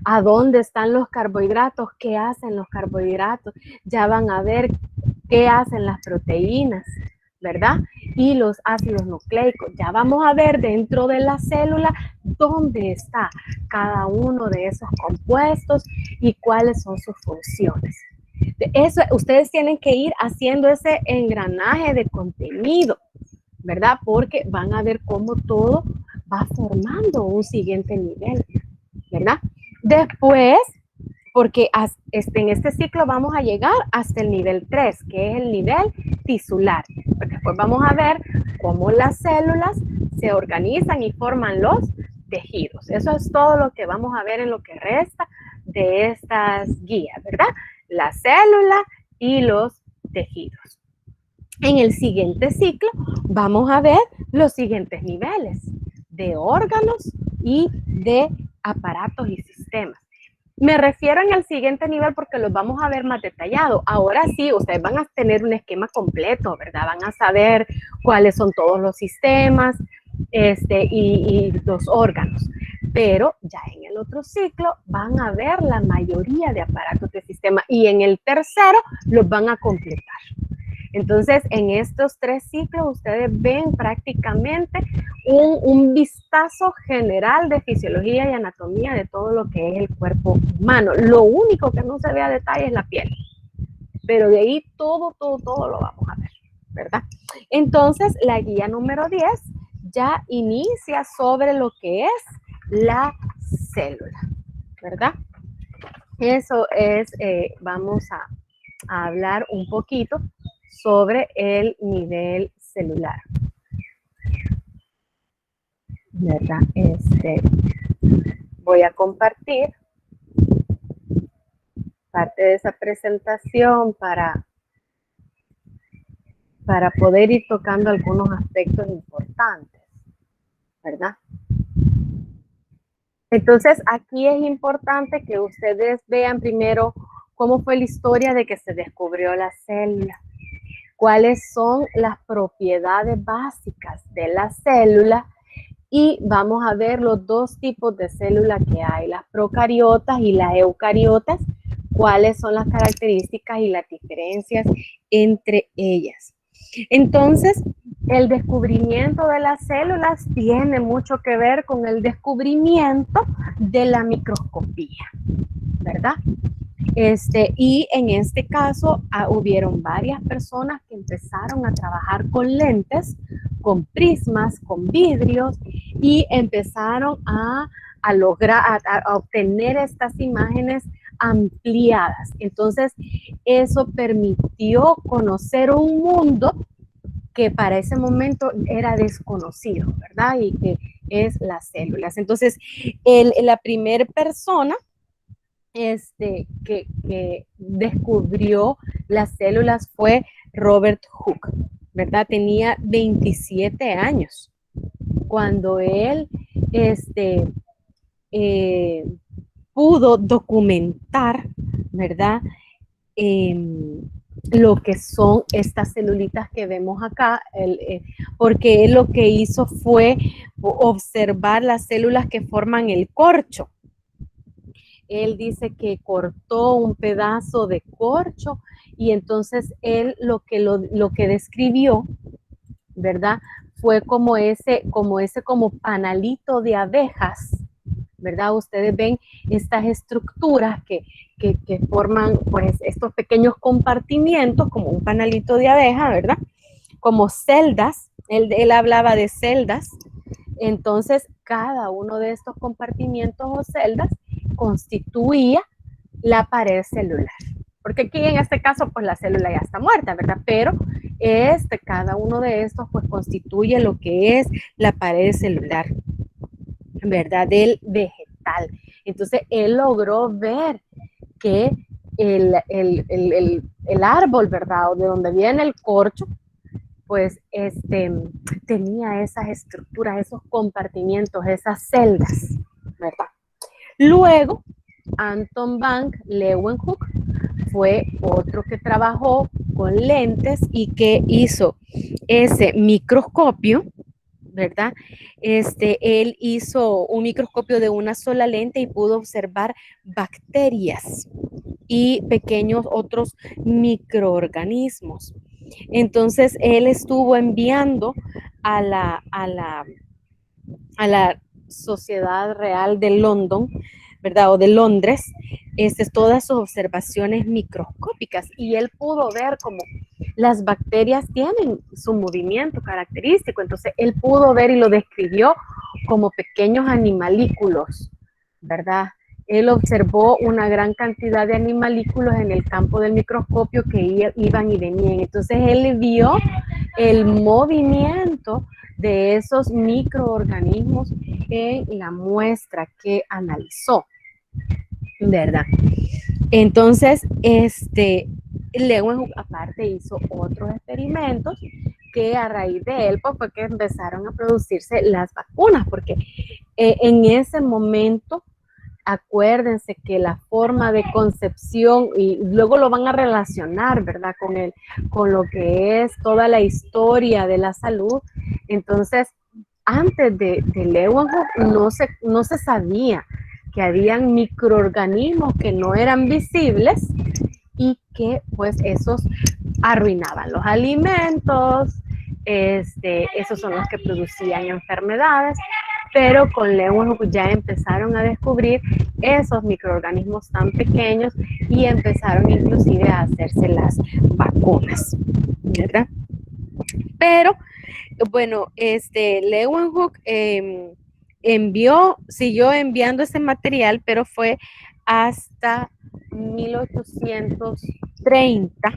Speaker 1: a dónde están los carbohidratos, qué hacen los carbohidratos. Ya van a ver qué hacen las proteínas, ¿verdad? Y los ácidos nucleicos. Ya vamos a ver dentro de la célula dónde está cada uno de esos compuestos y cuáles son sus funciones. Eso, ustedes tienen que ir haciendo ese engranaje de contenido, ¿verdad? Porque van a ver cómo todo va formando un siguiente nivel, ¿verdad? Después, porque en este ciclo vamos a llegar hasta el nivel 3, que es el nivel tisular. Porque después vamos a ver cómo las células se organizan y forman los tejidos. Eso es todo lo que vamos a ver en lo que resta de estas guías, ¿verdad? La célula y los tejidos. En el siguiente ciclo vamos a ver los siguientes niveles de órganos y de aparatos y sistemas. Me refiero en el siguiente nivel porque los vamos a ver más detallados. Ahora sí, ustedes van a tener un esquema completo, ¿verdad? Van a saber cuáles son todos los sistemas y los órganos. Pero ya en el otro ciclo van a ver la mayoría de aparatos de sistema y en el tercero los van a completar. Entonces, en estos 3 ciclos, ustedes ven prácticamente un vistazo general de fisiología y anatomía de todo lo que es el cuerpo humano. Lo único que no se ve a detalle es la piel, pero de ahí todo lo vamos a ver, ¿verdad? Entonces, la guía número 10 ya inicia sobre lo que es la célula, ¿verdad? Eso es, vamos a hablar un poquito sobre el nivel celular. ¿verdad? Voy a compartir parte de esa presentación para poder ir tocando algunos aspectos importantes, ¿verdad? Entonces, aquí es importante que ustedes vean primero cómo fue la historia de que se descubrió la célula, cuáles son las propiedades básicas de la célula, y vamos a ver los dos tipos de células que hay, las procariotas y las eucariotas, cuáles son las características y las diferencias entre ellas. Entonces, el descubrimiento de las células tiene mucho que ver con el descubrimiento de la microscopía, ¿verdad? Y en este caso hubieron varias personas que empezaron a trabajar con lentes, con prismas, con vidrios, y empezaron a lograr, a obtener estas imágenes ampliadas. Entonces, eso permitió conocer un mundo que para ese momento era desconocido, ¿verdad? Y que es las células. Entonces, la primera persona que descubrió las células fue Robert Hooke, ¿verdad? Tenía 27 años cuando él pudo documentar, ¿verdad? Lo que son estas celulitas que vemos acá, porque él lo que hizo fue observar las células que forman el corcho. Él dice que cortó un pedazo de corcho y entonces él lo que describió, ¿verdad? Fue como panalito de abejas, ¿verdad? Ustedes ven estas estructuras que forman pues estos pequeños compartimientos como un panalito de abeja, ¿verdad? Como celdas, él hablaba de celdas. Entonces, cada uno de estos compartimientos o celdas constituía la pared celular. Porque aquí en este caso, pues la célula ya está muerta, ¿verdad? Pero cada uno de estos, pues constituye lo que es la pared celular, ¿verdad? Del vegetal. Entonces, él logró ver que el árbol, ¿verdad? O de donde viene el corcho, pues tenía esas estructuras, esos compartimientos, esas celdas, ¿verdad? Luego, Anton van Leeuwenhoek fue otro que trabajó con lentes y que hizo ese microscopio, ¿verdad? Él hizo un microscopio de una sola lente y pudo observar bacterias y pequeños otros microorganismos. Entonces, él estuvo enviando a la Sociedad Real de London, ¿verdad? O de Londres, todas sus observaciones microscópicas y él pudo ver cómo las bacterias tienen su movimiento característico. Entonces, él pudo ver y lo describió como pequeños animalículos, ¿verdad? Él observó una gran cantidad de animalículos en el campo del microscopio que iban y venían. Entonces, él vio el movimiento de esos microorganismos en la muestra que analizó, ¿verdad? Entonces, Leeuwenhoek aparte hizo otros experimentos que a raíz de él pues, fue que empezaron a producirse las vacunas, porque en ese momento, acuérdense que la forma de concepción, y luego lo van a relacionar, ¿verdad? Con lo que es toda la historia de la salud. Entonces, antes de Leeuwenhoek no se sabía que habían microorganismos que no eran visibles y que pues esos arruinaban los alimentos, esos son los que producían enfermedades, pero con Leeuwenhoek ya empezaron a descubrir esos microorganismos tan pequeños y empezaron inclusive a hacerse las vacunas, ¿verdad? Pero, bueno, Leeuwenhoek siguió enviando ese material, pero fue hasta 1830,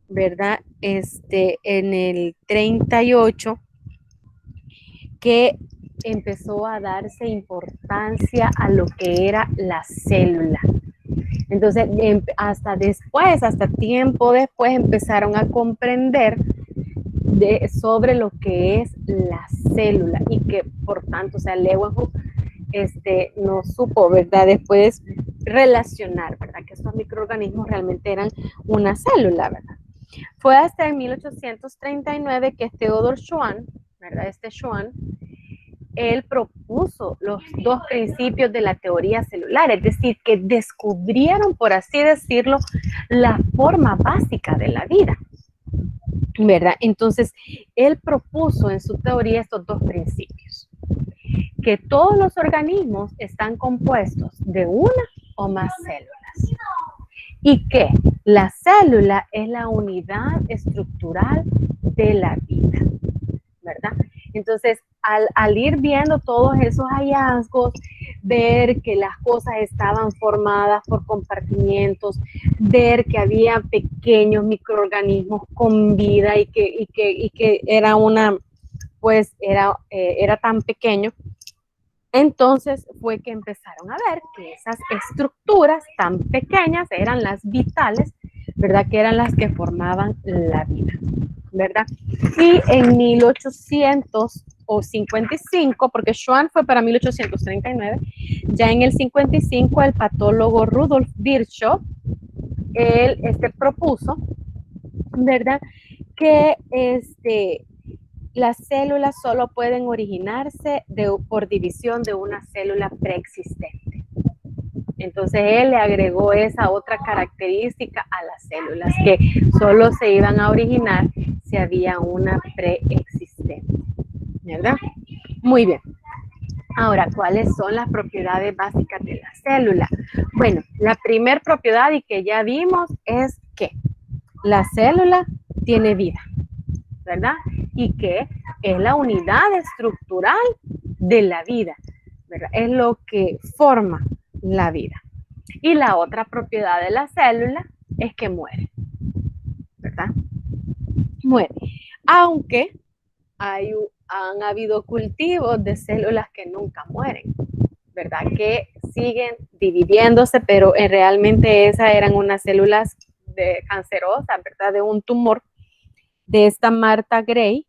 Speaker 1: ¿verdad? En el 38, que empezó a darse importancia a lo que era la célula. Entonces, hasta después, hasta tiempo después, empezaron a comprender sobre lo que es la célula y que, por tanto, o sea, Leeuwenhoek no supo, ¿verdad? Después relacionar, ¿verdad? Que estos microorganismos realmente eran una célula, ¿verdad? Fue hasta en 1839 que Theodor Schwann, ¿verdad? Schwann, él propuso los dos principios de la teoría celular, es decir, que descubrieron, por así decirlo, la forma básica de la vida, ¿verdad? Entonces, él propuso en su teoría estos dos principios, que todos los organismos están compuestos de una o más células y que la célula es la unidad estructural de la vida, ¿verdad? Entonces, al ir viendo todos esos hallazgos, ver que las cosas estaban formadas por compartimientos, ver que había pequeños microorganismos con vida y que era una, pues era tan pequeño, entonces fue que empezaron a ver que esas estructuras tan pequeñas eran las vitales, ¿verdad? Que eran las que formaban la vida, ¿verdad? Y en 1855, porque Schwann fue para 1839, ya en el 55 el patólogo Rudolf Virchow, él propuso, ¿verdad? Que las células solo pueden originarse por división de una célula preexistente. Entonces él le agregó esa otra característica a las células, que solo se iban a originar si había una preexistente, ¿verdad? Muy bien. Ahora, ¿cuáles son las propiedades básicas de la célula? Bueno, la primera propiedad y que ya vimos es que la célula tiene vida, ¿verdad? Y que es la unidad estructural de la vida, ¿verdad? Es lo que forma la vida. Y la otra propiedad de la célula es que muere, ¿verdad? Muere. Aunque han habido cultivos de células que nunca mueren, ¿verdad? Que siguen dividiéndose, pero realmente esas eran unas células cancerosas, ¿verdad? De un tumor de esta Martha Gray,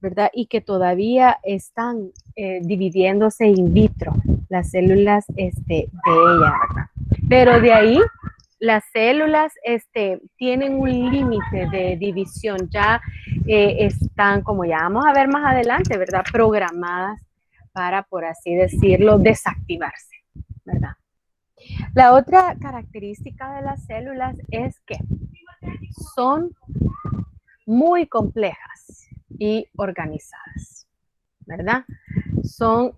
Speaker 1: ¿verdad? Y que todavía están dividiéndose in vitro, las células de ella, ¿verdad? Pero de ahí, las células tienen un límite de división, ya están, como ya vamos a ver más adelante, ¿verdad? Programadas para, por así decirlo, desactivarse, ¿verdad? La otra característica de las células es que son muy complejas y organizadas, ¿verdad?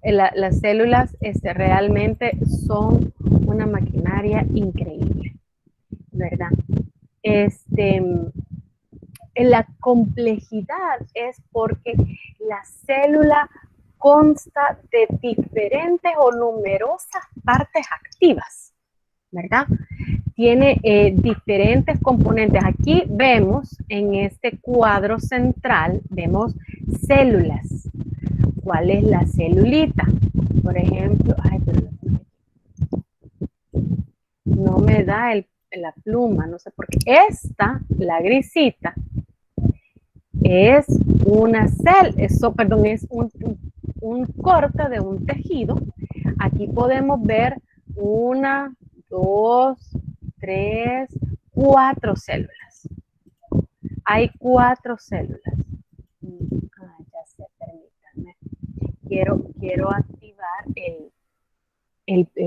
Speaker 1: Las células realmente son una maquinaria increíble, ¿verdad? La complejidad es porque la célula consta de diferentes o numerosas partes activas, ¿verdad? Tiene diferentes componentes. Aquí vemos en este cuadro central, vemos células. ¿Cuál es la celulita? Por ejemplo, no me da la pluma, no sé por qué. Esta, la grisita, es una perdón, es un corte de un tejido. Aquí podemos ver 1, 2, 3, 4 células. Hay 4 células. Ya sé, permítanme. Quiero activar el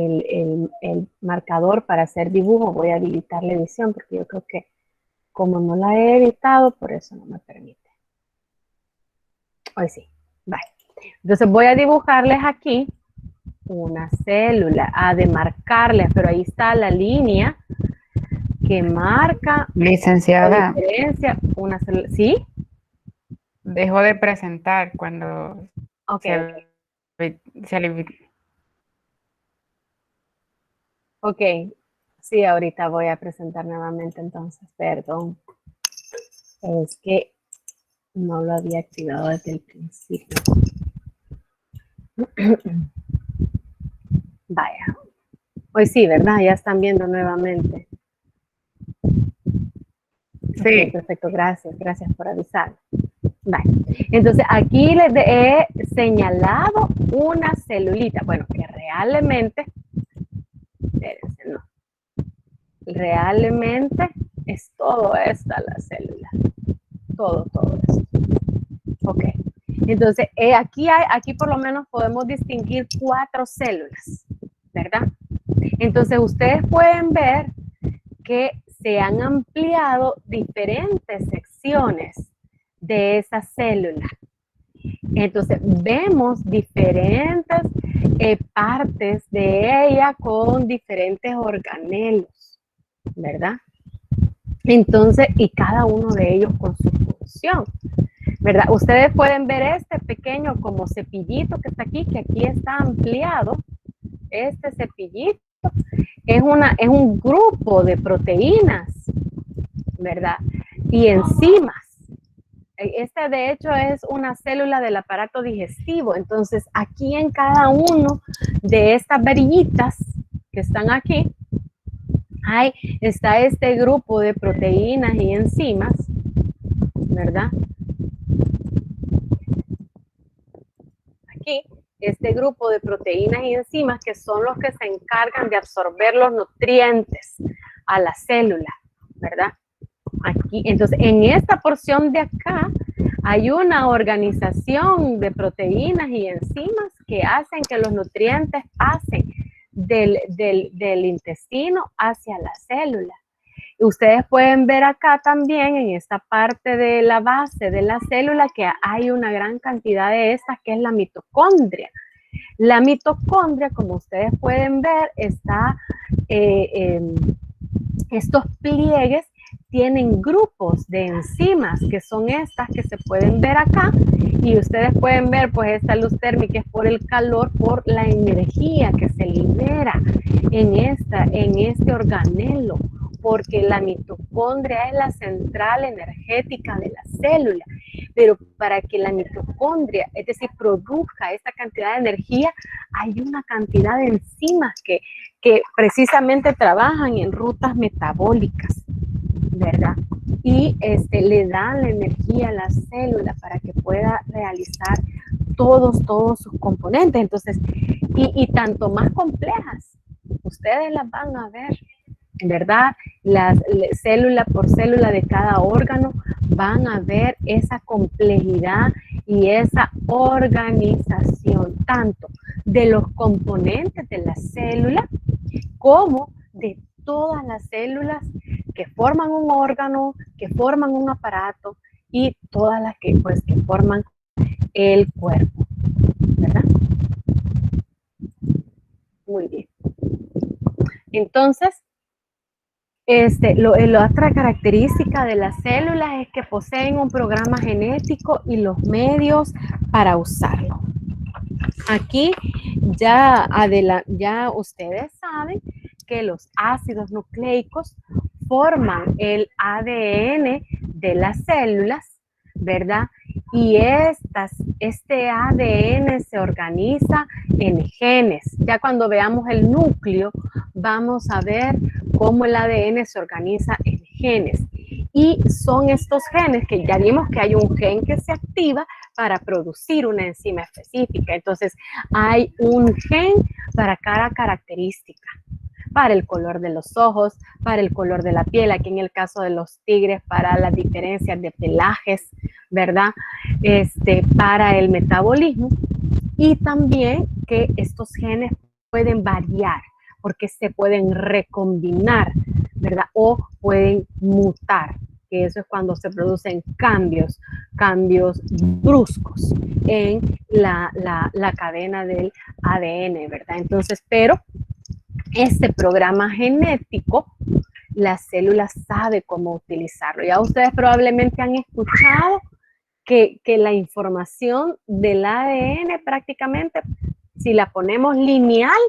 Speaker 1: marcador para hacer dibujo. Voy a habilitar la edición porque yo creo que como no la he editado, por eso no me permite. Hoy sí. Vale. Entonces voy a dibujarles aquí una célula, a demarcarles, pero ahí está la línea que marca
Speaker 3: Licenciada,
Speaker 1: la diferencia. Una célula, ¿sí?
Speaker 3: dejó de presentar cuando
Speaker 1: Okay. Ok, sí, ahorita voy a presentar nuevamente entonces, perdón. Es que no lo había activado desde el principio. Vaya. Hoy sí, ¿verdad? Ya están viendo nuevamente.
Speaker 3: Sí.
Speaker 1: Ok, perfecto, gracias por avisar. Vale. Entonces, aquí les he señalado una celulita. Bueno, que realmente, espérense, no. Realmente es todo esta la célula. Todo esto. Ok. Entonces, aquí por lo menos podemos distinguir 4 células, ¿verdad? Entonces, ustedes pueden ver que se han ampliado diferentes secciones de esa célula. Entonces, vemos diferentes partes de ella con diferentes organelos, ¿verdad? Entonces, y cada uno de ellos con su función, ¿verdad? Ustedes pueden ver este pequeño como cepillito que está aquí, que aquí está ampliado. Este cepillito es un grupo de proteínas, ¿verdad? Y enzimas. Esta de hecho es una célula del aparato digestivo. Entonces aquí en cada uno de estas varillitas que están aquí, está este grupo de proteínas y enzimas, ¿verdad? Aquí, este grupo de proteínas y enzimas que son los que se encargan de absorber los nutrientes a la célula, ¿verdad? Aquí, entonces, en esta porción de acá hay una organización de proteínas y enzimas que hacen que los nutrientes pasen del intestino hacia la célula. Ustedes pueden ver acá también en esta parte de la base de la célula que hay una gran cantidad de estas que es la mitocondria. La mitocondria, como ustedes pueden ver, estos pliegues tienen grupos de enzimas que son estas que se pueden ver acá y ustedes pueden ver pues esta luz térmica es por el calor, por la energía que se libera en este organelo, porque la mitocondria es la central energética de la célula, pero para que la mitocondria, es decir, produzca esta cantidad de energía, hay una cantidad de enzimas que precisamente trabajan en rutas metabólicas, ¿verdad? Y le dan la energía a la célula para que pueda realizar todos sus componentes. Entonces, y tanto más complejas, ustedes las van a ver, ¿verdad? Célula por célula de cada órgano van a ver esa complejidad y esa organización, tanto de los componentes de la célula como de todas las células que forman un órgano, que forman un aparato y todas las que forman el cuerpo, ¿verdad? Muy bien. Entonces, la otra característica de las células es que poseen un programa genético y los medios para usarlo. Aquí ya ustedes saben que los ácidos nucleicos forman el ADN de las células, ¿verdad? Y este ADN se organiza en genes. Ya cuando veamos el núcleo, vamos a ver cómo el ADN se organiza en genes. Y son estos genes que ya vimos que hay un gen que se activa para producir una enzima específica. Entonces, hay un gen para cada característica. Para el color de los ojos, para el color de la piel, aquí en el caso de los tigres, para las diferencias de pelajes, ¿verdad? Para el metabolismo y también que estos genes pueden variar porque se pueden recombinar, ¿verdad? O pueden mutar, que eso es cuando se producen cambios bruscos en la cadena del ADN, ¿verdad? Entonces, pero este programa genético, la célula sabe cómo utilizarlo. Ya ustedes probablemente han escuchado que la información del ADN prácticamente, si la ponemos lineal,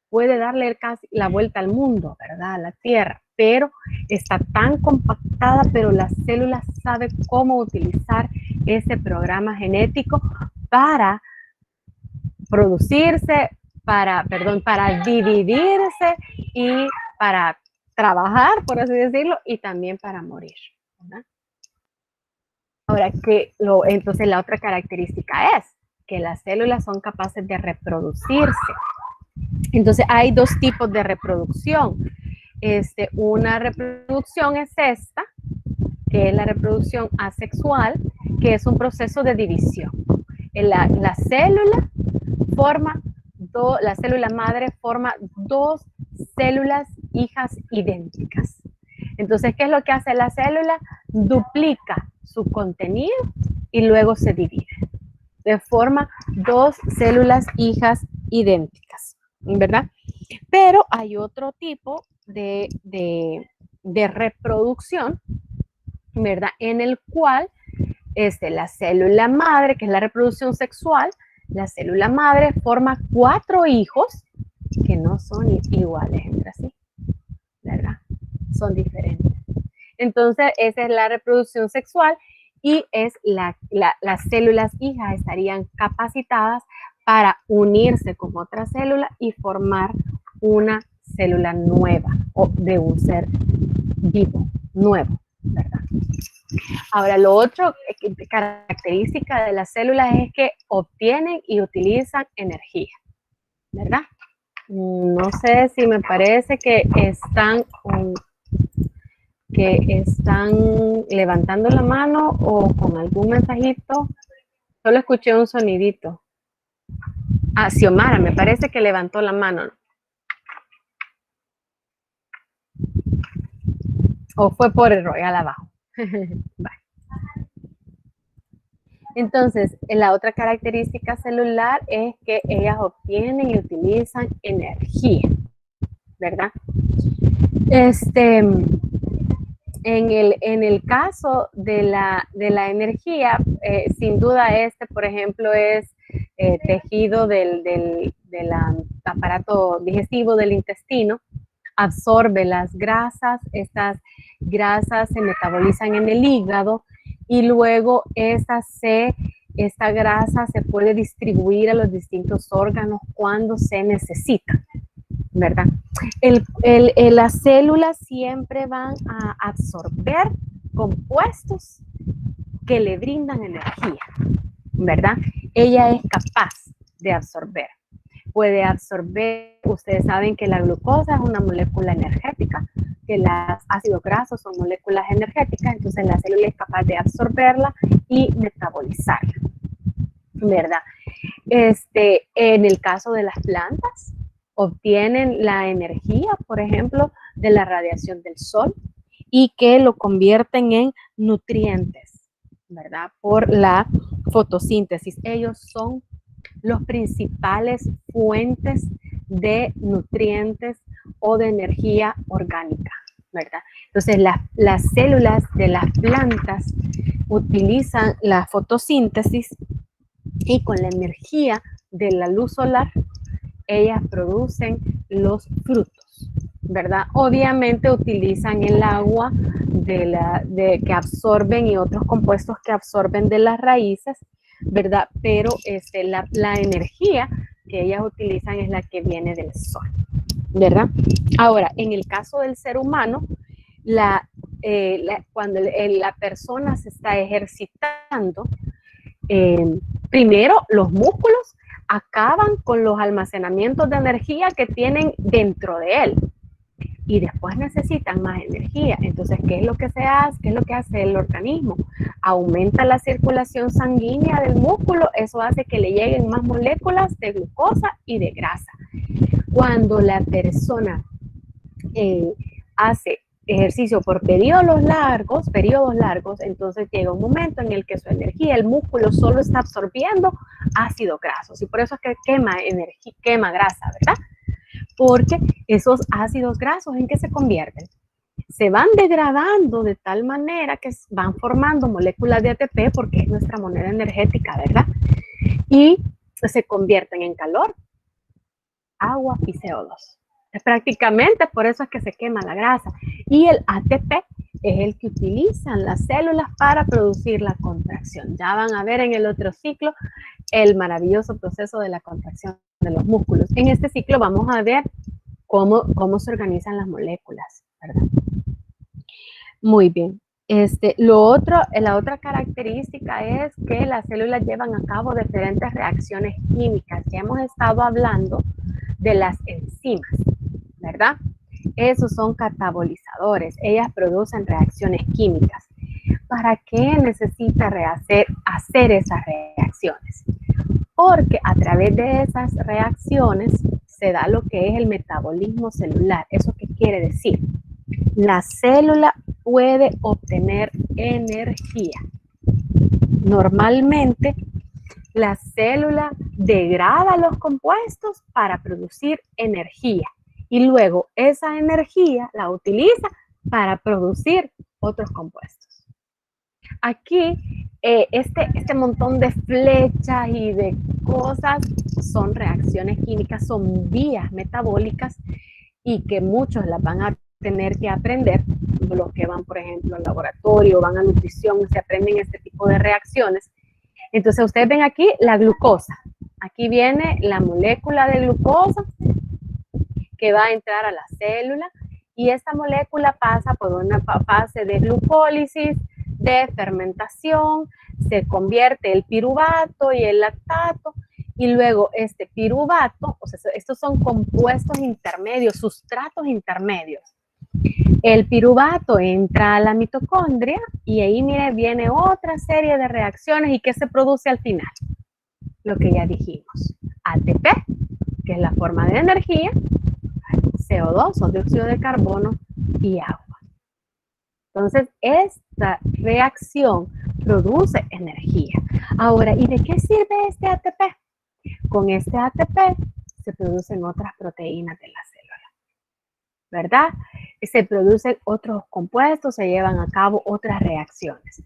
Speaker 1: puede darle casi la vuelta al mundo, ¿verdad? A la Tierra, pero está tan compactada, pero la célula sabe cómo utilizar ese programa genético para reproducirse, para dividirse y para trabajar, por así decirlo, y también para morir, ¿verdad? Ahora, entonces la otra característica es que las células son capaces de reproducirse. Entonces hay dos tipos de reproducción. Una reproducción es esta, que es la reproducción asexual, que es un proceso de división. La célula madre forma dos células hijas idénticas. Entonces, ¿qué es lo que hace la célula? Duplica su contenido y luego se divide. De forma dos células hijas idénticas, ¿verdad? Pero hay otro tipo de reproducción, ¿verdad? En el cual la célula madre, que es la reproducción sexual, la célula madre forma 4 hijos que no son iguales entre sí, ¿verdad? Son diferentes. Entonces, esa es la reproducción sexual y las células hijas estarían capacitadas para unirse con otra célula y formar una célula nueva o de un ser vivo, nuevo, ¿verdad? Ahora, lo otro característica de las células es que obtienen y utilizan energía, ¿verdad? No sé si me parece que están levantando la mano o con algún mensajito. Solo escuché un sonidito. Ah, Xiomara, me parece que levantó la mano. O fue por el royal abajo. Entonces, la otra característica celular es que ellas obtienen y utilizan energía, ¿verdad? En el caso de la energía, sin duda por ejemplo, es tejido del aparato digestivo del intestino, absorbe las grasas, estas grasas se metabolizan en el hígado y luego esta grasa se puede distribuir a los distintos órganos cuando se necesita, ¿verdad? Las células siempre van a absorber compuestos que le brindan energía, ¿verdad? Ella es capaz de absorber. Puede absorber, ustedes saben que la glucosa es una molécula energética, que los ácidos grasos son moléculas energéticas, entonces la célula es capaz de absorberla y metabolizarla, ¿verdad? En el caso de las plantas, obtienen la energía, por ejemplo, de la radiación del sol y que lo convierten en nutrientes, ¿verdad? Por la fotosíntesis. Ellos son los principales fuentes de nutrientes o de energía orgánica, ¿verdad? Entonces, las células de las plantas utilizan la fotosíntesis y con la energía de la luz solar, ellas producen los frutos, ¿verdad? Obviamente utilizan el agua que absorben y otros compuestos que absorben de las raíces, ¿verdad? Pero la energía que ellas utilizan es la que viene del sol, ¿verdad? Ahora, en el caso del ser humano, cuando la persona se está ejercitando, primero los músculos acaban con los almacenamientos de energía que tienen dentro de él y después necesitan más energía. Entonces, ¿qué es lo que se hace? ¿Qué es lo que hace el organismo? Aumenta la circulación sanguínea del músculo, eso hace que le lleguen más moléculas de glucosa y de grasa. Cuando la persona hace ejercicio por periodos largos, entonces llega un momento en el que su energía, el músculo solo está absorbiendo ácidos grasos y por eso es que quema grasa, ¿verdad? Porque esos ácidos grasos, ¿en qué se convierten? Se van degradando de tal manera que van formando moléculas de ATP porque es nuestra moneda energética, ¿verdad? Y se convierten en calor, agua y CO2. Prácticamente por eso es que se quema la grasa. Y el ATP es el que utilizan las células para producir la contracción. Ya van a ver en el otro ciclo el maravilloso proceso de la contracción de los músculos. En este ciclo vamos a ver cómo se organizan las moléculas, ¿verdad? Muy bien. La otra característica es que las células llevan a cabo diferentes reacciones químicas. Ya hemos estado hablando de las enzimas, ¿verdad? Esos son catabolizadores. Ellas producen reacciones químicas. ¿Para qué necesita hacer esas reacciones? Porque a través de esas reacciones se da lo que es el metabolismo celular. ¿Eso qué quiere decir? La célula puede obtener energía. Normalmente, la célula degrada los compuestos para producir energía y luego esa energía la utiliza para producir otros compuestos. Aquí, este montón de flechas y de cosas son reacciones químicas, son vías metabólicas y que muchos las van a tener que aprender. Los que van, por ejemplo, al laboratorio, van a nutrición, se aprenden este tipo de reacciones. Entonces, ustedes ven aquí la glucosa. Aquí viene la molécula de glucosa que va a entrar a la célula y esta molécula pasa por una fase de glucólisis, de fermentación, se convierte el piruvato y el lactato y luego este piruvato, o sea, estos son compuestos intermedios, sustratos intermedios. El piruvato entra a la mitocondria y ahí, mire, viene otra serie de reacciones. ¿Y qué se produce al final? Lo que ya dijimos. ATP, que es la forma de energía, CO2 o dióxido de carbono y agua. Entonces, esta reacción produce energía. Ahora, ¿y de qué sirve este ATP? Con este ATP se producen otras proteínas de la célula, ¿verdad? Se producen otros compuestos, se llevan a cabo otras reacciones.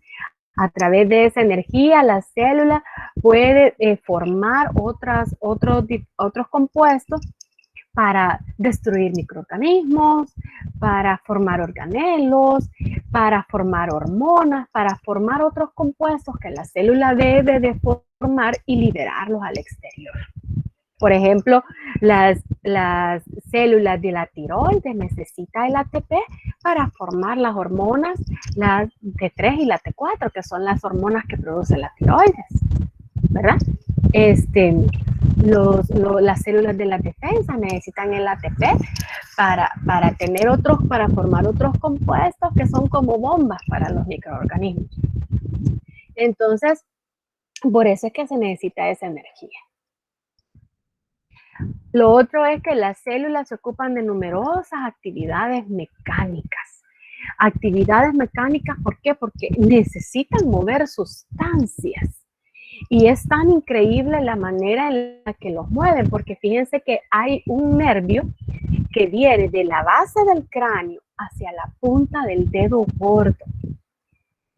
Speaker 1: A través de esa energía, la célula puede formar otros compuestos para destruir microorganismos, para formar organelos, para formar hormonas, para formar otros compuestos que la célula debe de formar y liberarlos al exterior. Por ejemplo, las células de la tiroides necesitan el ATP para formar las hormonas, la T3 y la T4, que son las hormonas que produce la tiroides, ¿verdad? Las células de la defensa necesitan el ATP para formar otros compuestos que son como bombas para los microorganismos. Entonces, por eso es que se necesita esa energía. Lo otro es que las células se ocupan de numerosas actividades mecánicas. Actividades mecánicas, ¿por qué? Porque necesitan mover sustancias. Y es tan increíble la manera en la que los mueven, porque fíjense que hay un nervio que viene de la base del cráneo hacia la punta del dedo gordo.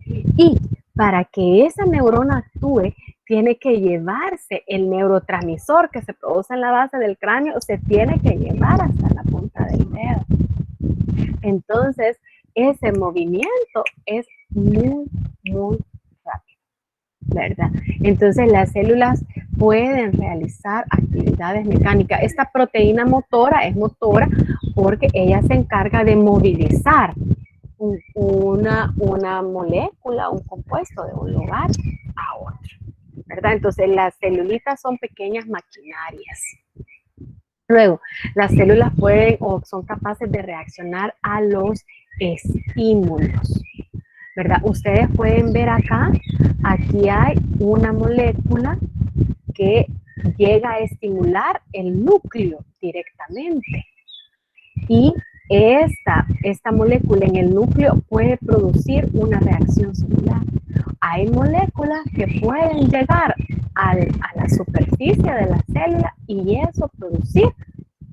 Speaker 1: Y para que esa neurona actúe, tiene que llevarse el neurotransmisor que se produce en la base del cráneo, se tiene que llevar hasta la punta del dedo. Entonces, ese movimiento es muy, muy rápido, ¿verdad? Entonces, las células pueden realizar actividades mecánicas. Esta proteína motora es motora porque ella se encarga de movilizar una molécula, un compuesto de un lugar a otro, ¿verdad? Entonces, las celulitas son pequeñas maquinarias. Luego, las células pueden o son capaces de reaccionar a los estímulos, ¿verdad? Ustedes pueden ver acá, aquí hay una molécula que llega a estimular el núcleo directamente. Y esta molécula en el núcleo puede producir una reacción celular. Hay moléculas que pueden llegar a la superficie de la célula y eso producir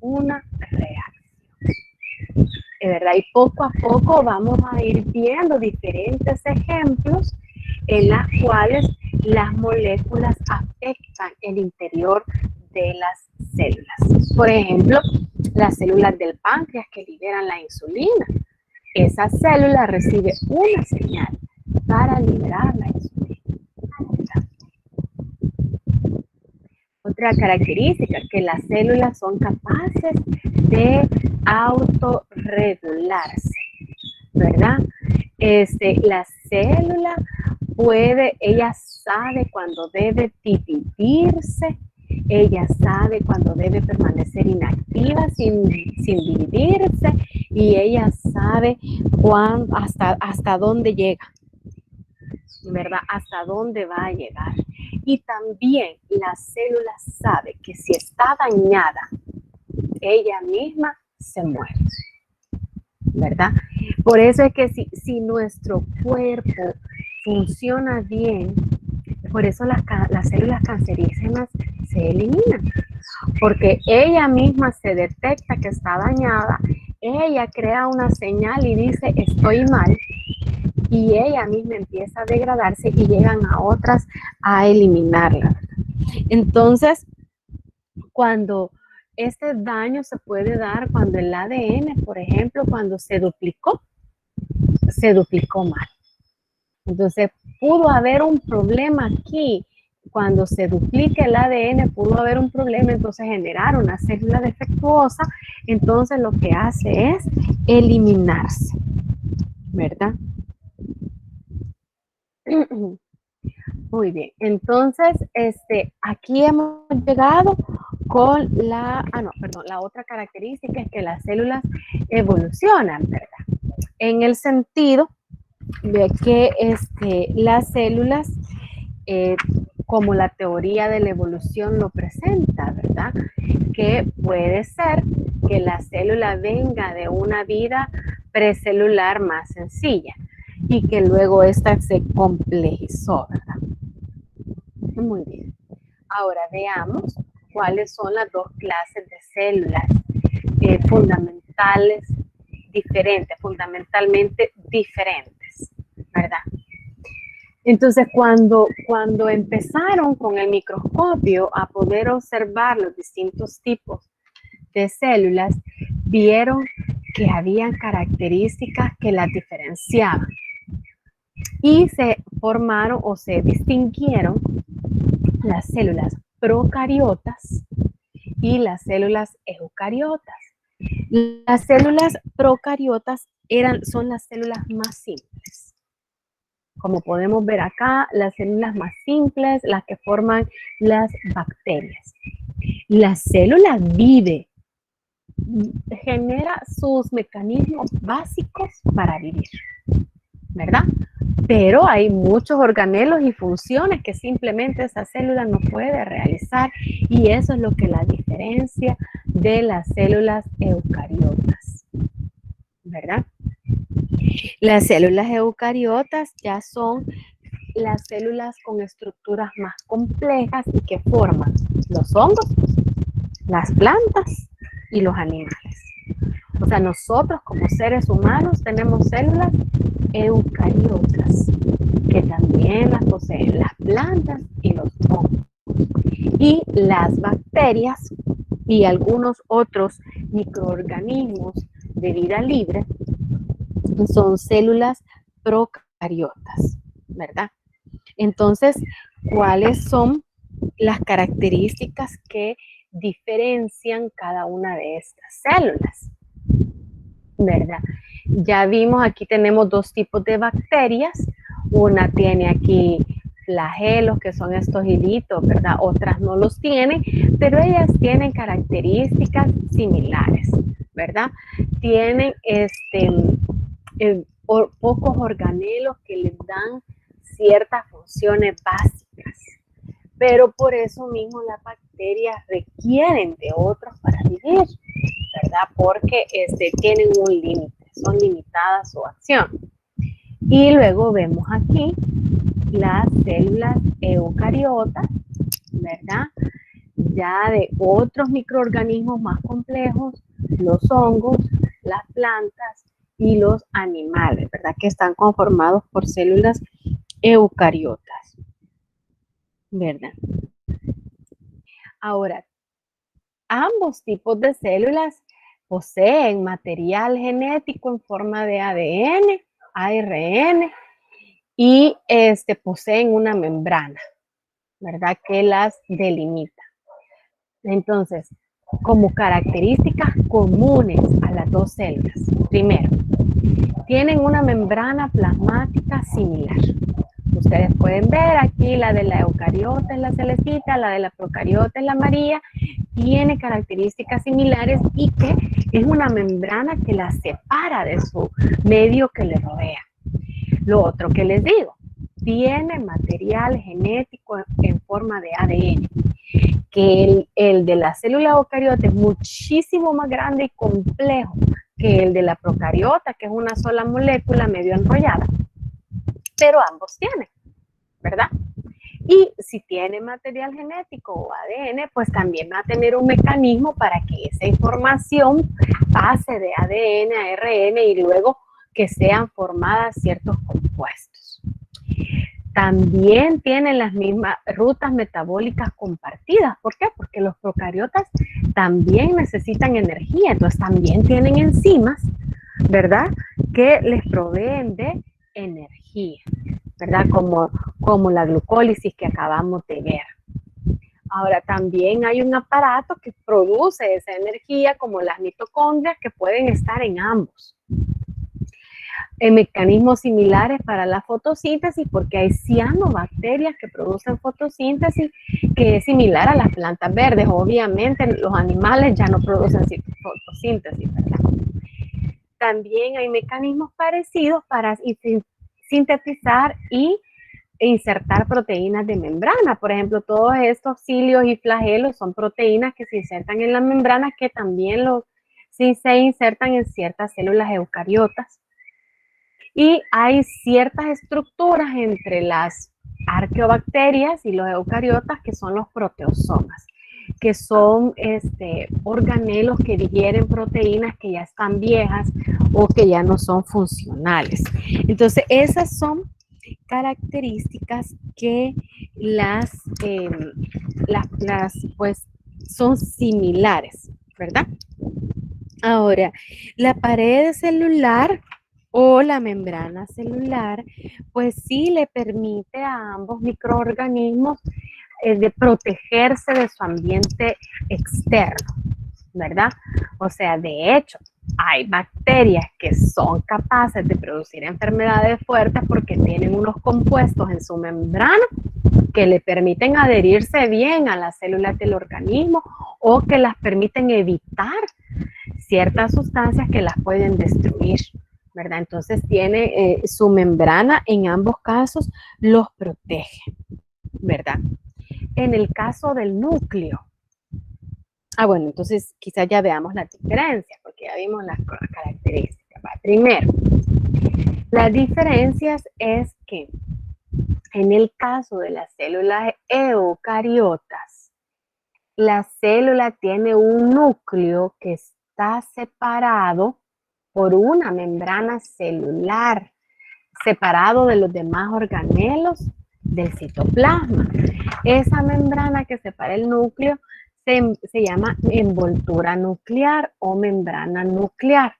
Speaker 1: una reacción, ¿verdad? Y poco a poco vamos a ir viendo diferentes ejemplos en las cuales las moléculas afectan el interior de las células. Por ejemplo, las células del páncreas que liberan la insulina. Esa célula recibe una señal para liberar la insulina. Otra característica es que las células son capaces de autorregularse, ¿verdad? La célula ella sabe cuando debe dividirse, ella sabe cuando debe permanecer inactiva sin dividirse, y ella sabe hasta dónde llega, ¿verdad? Hasta dónde va a llegar. Y también la célula sabe que si está dañada, ella misma se muere, ¿verdad? Por eso es que si nuestro cuerpo funciona bien, por eso las células cancerígenas se eliminan, porque ella misma se detecta que está dañada, ella crea una señal y dice estoy mal, y ella misma empieza a degradarse y llegan a otras a eliminarla. Entonces, cuando este daño se puede dar cuando el ADN, por ejemplo, cuando se duplicó mal. Entonces, pudo haber un problema aquí. Cuando se duplica el ADN, pudo haber un problema, entonces generar una célula defectuosa, entonces lo que hace es eliminarse, ¿verdad? Muy bien, entonces aquí hemos llegado con la otra característica es que las células evolucionan, ¿verdad? En el sentido de que las células, como la teoría de la evolución lo presenta, ¿verdad? Que puede ser que la célula venga de una vida precelular más sencilla y que luego esta se complejizó, ¿verdad? Muy bien. Ahora veamos cuáles son las dos clases de células fundamentalmente diferentes, ¿verdad? Entonces, cuando empezaron con el microscopio a poder observar los distintos tipos de células, vieron que habían características que las diferenciaban y se formaron o se distinguieron las células procariotas y las células eucariotas. Las células procariotas son las células más simples. Como podemos ver acá, las células más simples, las que forman las bacterias. La célula vive, genera sus mecanismos básicos para vivir, ¿verdad? Pero hay muchos organelos y funciones que simplemente esa célula no puede realizar, y eso es lo que la diferencia de las células eucariotas, ¿verdad? Las células eucariotas ya son las células con estructuras más complejas y que forman los hongos, las plantas y los animales. O sea, nosotros como seres humanos tenemos células eucariotas que también las poseen las plantas y los hongos. Y las bacterias y algunos otros microorganismos de vida libre son células procariotas, ¿verdad? Entonces, ¿cuáles son las características que diferencian cada una de estas células? ¿Verdad? Ya vimos, aquí tenemos dos tipos de bacterias. Una tiene aquí flagelos, que son estos hilitos, ¿verdad? Otras no los tienen, pero ellas tienen características similares, ¿verdad? Tienen pocos organelos que les dan ciertas funciones básicas, pero por eso mismo las bacterias requieren de otros para vivir, ¿verdad? Porque tienen un límite, son limitadas su acción. Y luego vemos aquí las células eucariotas, ¿verdad? Ya de otros microorganismos más complejos, los hongos, las plantas y los animales, ¿verdad? Que están conformados por células eucariotas, ¿verdad? Ahora, ambos tipos de células poseen material genético en forma de ADN, ARN y poseen una membrana, ¿verdad? Que las delimita. Entonces, como características comunes a las dos células, primero, tienen una membrana plasmática similar. Ustedes pueden ver aquí la de la eucariota es la celestita, la de la procariota es la amarilla, tiene características similares y que es una membrana que la separa de su medio que le rodea. Lo otro que les digo, tiene material genético en forma de ADN, que el de la célula eucariota es muchísimo más grande y complejo que el de la procariota, que es una sola molécula medio enrollada, pero ambos tienen, ¿verdad? Y si tiene material genético o ADN, pues también va a tener un mecanismo para que esa información pase de ADN a ARN y luego que sean formadas ciertos compuestos. También tienen las mismas rutas metabólicas compartidas. ¿Por qué? Porque los procariotas también necesitan energía, entonces también tienen enzimas, ¿verdad? Que les proveen de energía, ¿verdad? Como la glucólisis que acabamos de ver. Ahora, también hay un aparato que produce esa energía, como las mitocondrias, que pueden estar en ambos. Mecanismos similares para la fotosíntesis, porque hay cianobacterias que producen fotosíntesis, que es similar a las plantas verdes. Obviamente, los animales ya no producen fotosíntesis, ¿verdad? También hay mecanismos parecidos para sintetizar e insertar proteínas de membrana. Por ejemplo, todos estos cilios y flagelos son proteínas que se insertan en la membrana, que también se insertan en ciertas células eucariotas. Y hay ciertas estructuras entre las arqueobacterias y los eucariotas que son los proteosomas, que son organelos que digieren proteínas que ya están viejas o que ya no son funcionales. Entonces, esas son características que pues son similares, ¿verdad? Ahora, la pared celular o la membrana celular, pues sí le permite a ambos microorganismos de protegerse de su ambiente externo, ¿verdad? O sea, de hecho, hay bacterias que son capaces de producir enfermedades fuertes porque tienen unos compuestos en su membrana que le permiten adherirse bien a las células del organismo o que las permiten evitar ciertas sustancias que las pueden destruir, ¿verdad? Entonces tiene su membrana, en ambos casos los protege, ¿verdad? En el caso del núcleo, bueno, entonces quizás ya veamos la diferencia, porque ya vimos las características. Primero, las diferencias es que en el caso de las células eucariotas, la célula tiene un núcleo que está separado por una membrana celular, separado de los demás organelos del citoplasma. Esa membrana que separa el núcleo se llama envoltura nuclear o membrana nuclear,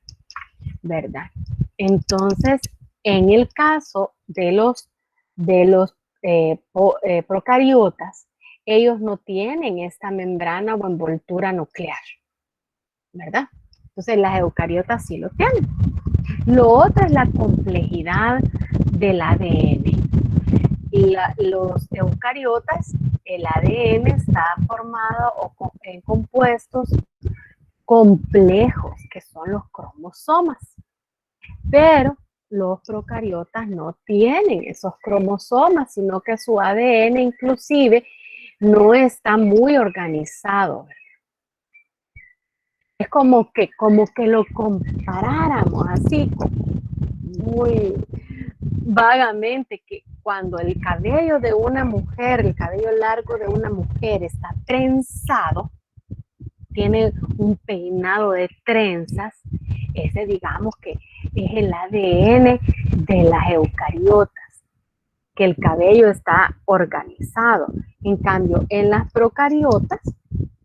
Speaker 1: ¿verdad? Entonces, en el caso de los procariotas, ellos no tienen esta membrana o envoltura nuclear, ¿verdad? Entonces, las eucariotas sí lo tienen. Lo otro es la complejidad del ADN. Los eucariotas, el ADN está formado en compuestos complejos, que son los cromosomas. Pero los procariotas no tienen esos cromosomas, sino que su ADN inclusive no está muy organizado, ¿verdad? Es como que lo comparáramos así, muy vagamente, que cuando el cabello de una mujer, el cabello largo de una mujer está trenzado, tiene un peinado de trenzas, ese digamos que es el ADN de las eucariotas, que el cabello está organizado. En cambio, en las procariotas,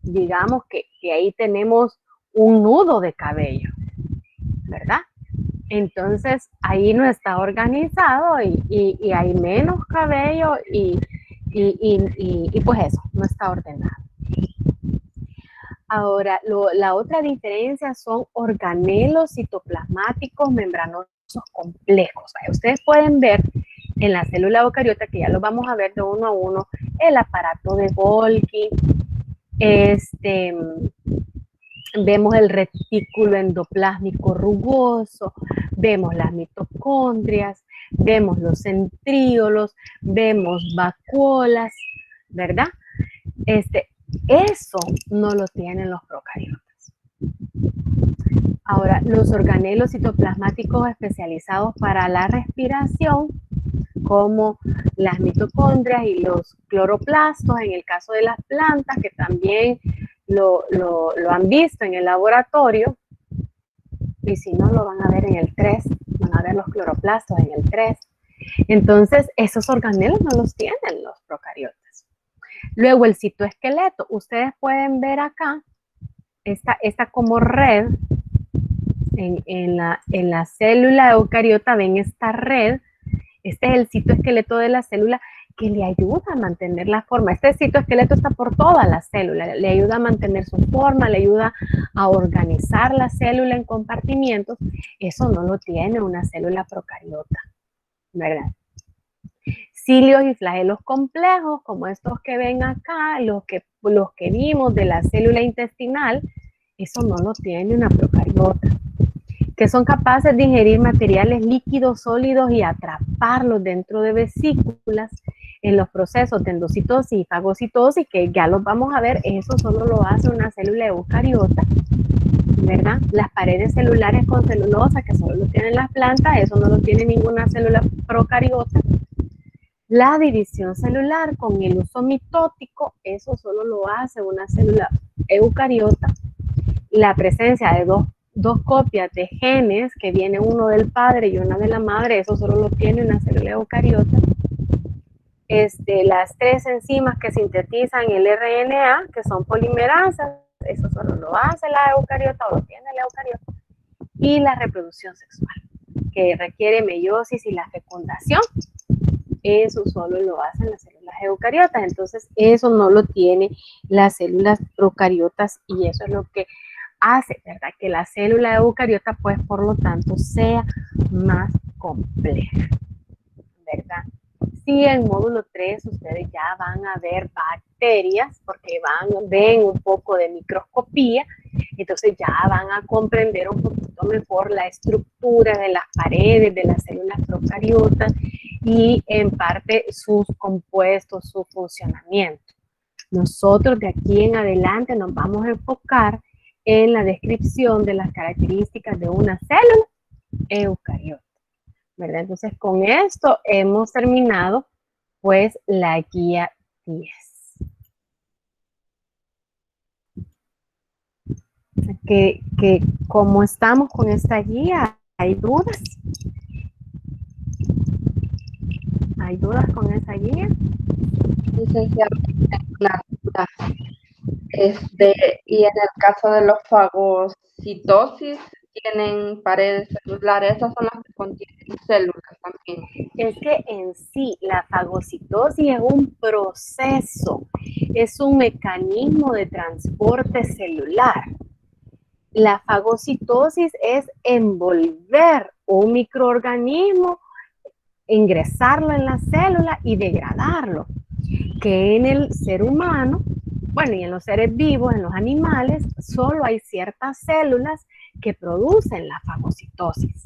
Speaker 1: digamos que ahí tenemos un nudo de cabello, ¿verdad? Entonces ahí no está organizado y hay menos cabello y pues eso, no está ordenado. Ahora, la otra diferencia son organelos citoplasmáticos membranosos complejos. Ustedes pueden ver en la célula eucariota, que ya lo vamos a ver de uno a uno, el aparato de Golgi, vemos el retículo endoplásmico rugoso, vemos las mitocondrias, vemos los centríolos, vemos vacuolas, ¿verdad? Eso no lo tienen los procariotas. Ahora, los organelos citoplasmáticos especializados para la respiración, como las mitocondrias y los cloroplastos, en el caso de las plantas, que también lo han visto en el laboratorio, y si no, lo van a ver en el 3, van a ver los cloroplastos en el 3. Entonces, esos organelos no los tienen los procariotas. Luego, el citoesqueleto, ustedes pueden ver acá, esta como red, en la célula eucariota, ven esta red. Este es el citoesqueleto de la célula que le ayuda a mantener la forma. Este citoesqueleto está por toda la célula, le ayuda a mantener su forma, le ayuda a organizar la célula en compartimientos. Eso no lo tiene una célula procariota, ¿verdad? Cilios y flagelos complejos, como estos que ven acá, los que vimos de la célula intestinal, eso no lo tiene una procariota, que son capaces de ingerir materiales líquidos, sólidos y atraparlos dentro de vesículas en los procesos de endocitosis y fagocitosis, que ya los vamos a ver, eso solo lo hace una célula eucariota, ¿verdad? Las paredes celulares con celulosa, que solo lo tienen las plantas, eso no lo tiene ninguna célula procariota. La división celular con el uso mitótico, eso solo lo hace una célula eucariota. La presencia de dos copias de genes, que viene uno del padre y una de la madre, eso solo lo tiene una célula eucariota. Las 3 enzimas que sintetizan el RNA, que son polimerasas, eso solo lo hace la eucariota o lo tiene la eucariota. Y la reproducción sexual, que requiere meiosis y la fecundación, eso solo lo hacen las células eucariotas. Entonces, eso no lo tiene las células procariotas y eso es lo que hace, ¿verdad? Que la célula eucariota, pues, por lo tanto, sea más compleja, ¿verdad? Si en módulo 3 ustedes ya van a ver bacterias, porque ven un poco de microscopía, entonces ya van a comprender un poquito mejor la estructura de las paredes de las células procariotas y en parte sus compuestos, su funcionamiento. Nosotros de aquí en adelante nos vamos a enfocar en la descripción de las características de una célula eucariota, ¿verdad? Entonces, con esto hemos terminado, pues, la guía 10. Que como estamos con esta guía, ¿hay dudas? ¿Hay dudas con esa guía?
Speaker 6: Licenciada, una duda. Y en el caso de los fagocitosis, tienen paredes celulares, esas son las que contienen células también.
Speaker 1: Es que en sí la fagocitosis es un proceso, es un mecanismo de transporte celular. La fagocitosis es envolver un microorganismo, ingresarlo en la célula y degradarlo, que en el ser humano, bueno, y en los seres vivos, en los animales, solo hay ciertas células que producen la fagocitosis,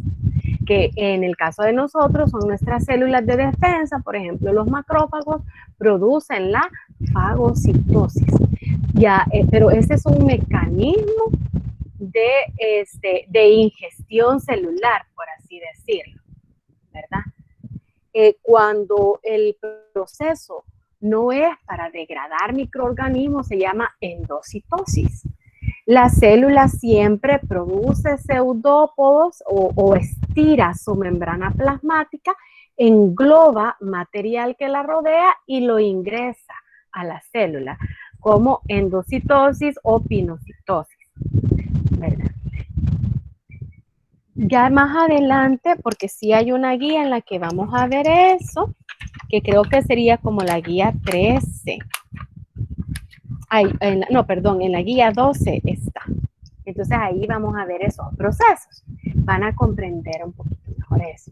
Speaker 1: que en el caso de nosotros son nuestras células de defensa, por ejemplo, los macrófagos producen la fagocitosis. Ya, pero ese es un mecanismo de ingestión celular, por así decirlo, ¿verdad? Cuando el proceso no es para degradar microorganismos, se llama endocitosis. La célula siempre produce pseudópodos o estira su membrana plasmática, engloba material que la rodea y lo ingresa a la célula. como endocitosis o pinocitosis, ¿verdad? Ya más adelante, porque sí hay una guía en la que vamos a ver eso, que creo que sería como la guía 13. Ay, no, perdón, en la guía 12 está. Entonces ahí vamos a ver esos procesos. Van a comprender un poquito mejor eso.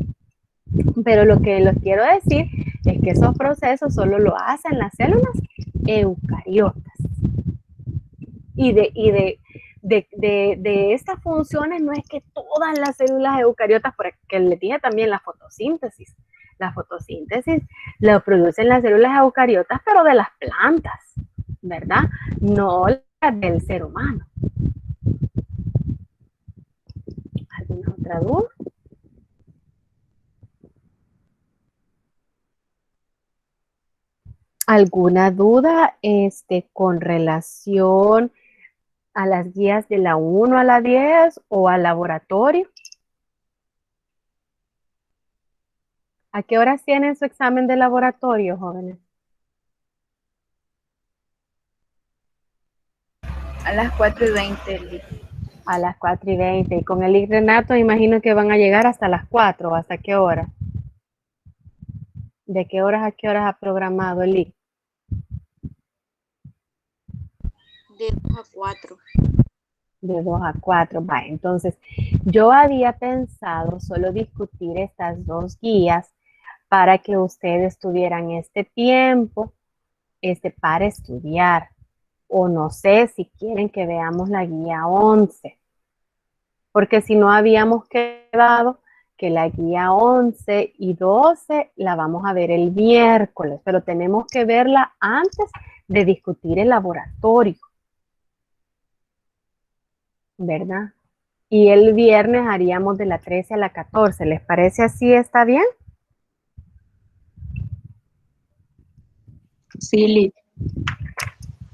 Speaker 1: Pero lo que les quiero decir es que esos procesos solo lo hacen las células eucariotas. Y de estas funciones no es que todas las células eucariotas, porque les dije también la fotosíntesis. La fotosíntesis la producen las células eucariotas, pero de las plantas, ¿verdad? No las del ser humano. ¿Alguna otra duda? ¿Alguna duda con relación a las guías de la 1 a la 10 o al laboratorio? ¿A qué horas tienen su examen de laboratorio, jóvenes?
Speaker 4: A las 4:20.
Speaker 1: A las 4:20. Y con el IC Renato imagino que van a llegar hasta las 4. ¿Hasta qué hora? ¿De qué horas a qué horas ha programado el IC?
Speaker 2: De 2 a 4.
Speaker 1: De 2 a 4. Va, entonces yo había pensado solo discutir estas dos guías para que ustedes tuvieran este tiempo para estudiar. O no sé si quieren que veamos la guía 11. Porque si no habíamos quedado que la guía 11 y 12 la vamos a ver el miércoles, pero tenemos que verla antes de discutir el laboratorio, ¿verdad? Y el viernes haríamos de la 13 a la 14. ¿Les parece así? ¿Está bien?
Speaker 5: Sí,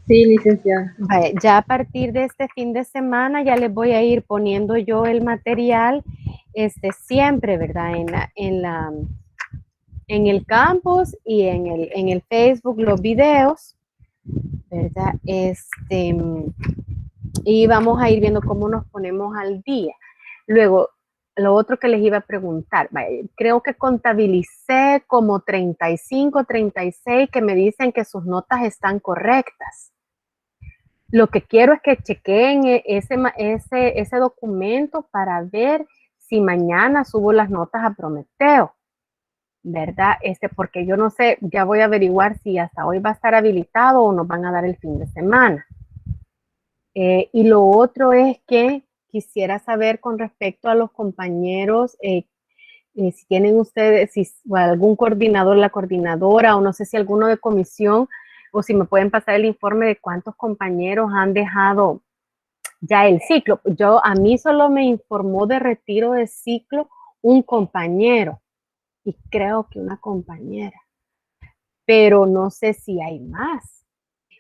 Speaker 6: Sí, licenciada.
Speaker 1: Vale, ya a partir de este fin de semana ya les voy a ir poniendo yo el material siempre, ¿verdad? En el campus y en el Facebook los videos, ¿verdad? Y vamos a ir viendo cómo nos ponemos al día. Luego, lo otro que les iba a preguntar, creo que contabilicé como 35, 36 que me dicen que sus notas están correctas. Lo que quiero es que chequeen ese documento para ver si mañana subo las notas a Prometeo, ¿verdad? Porque yo no sé, ya voy a averiguar si hasta hoy va a estar habilitado o nos van a dar el fin de semana. Y lo otro es que quisiera saber con respecto a los compañeros, si tienen ustedes, si algún coordinador, la coordinadora, o no sé si alguno de comisión, o si me pueden pasar el informe de cuántos compañeros han dejado ya el ciclo. A mí solo me informó de retiro de ciclo un compañero y creo que una compañera, pero no sé si hay más.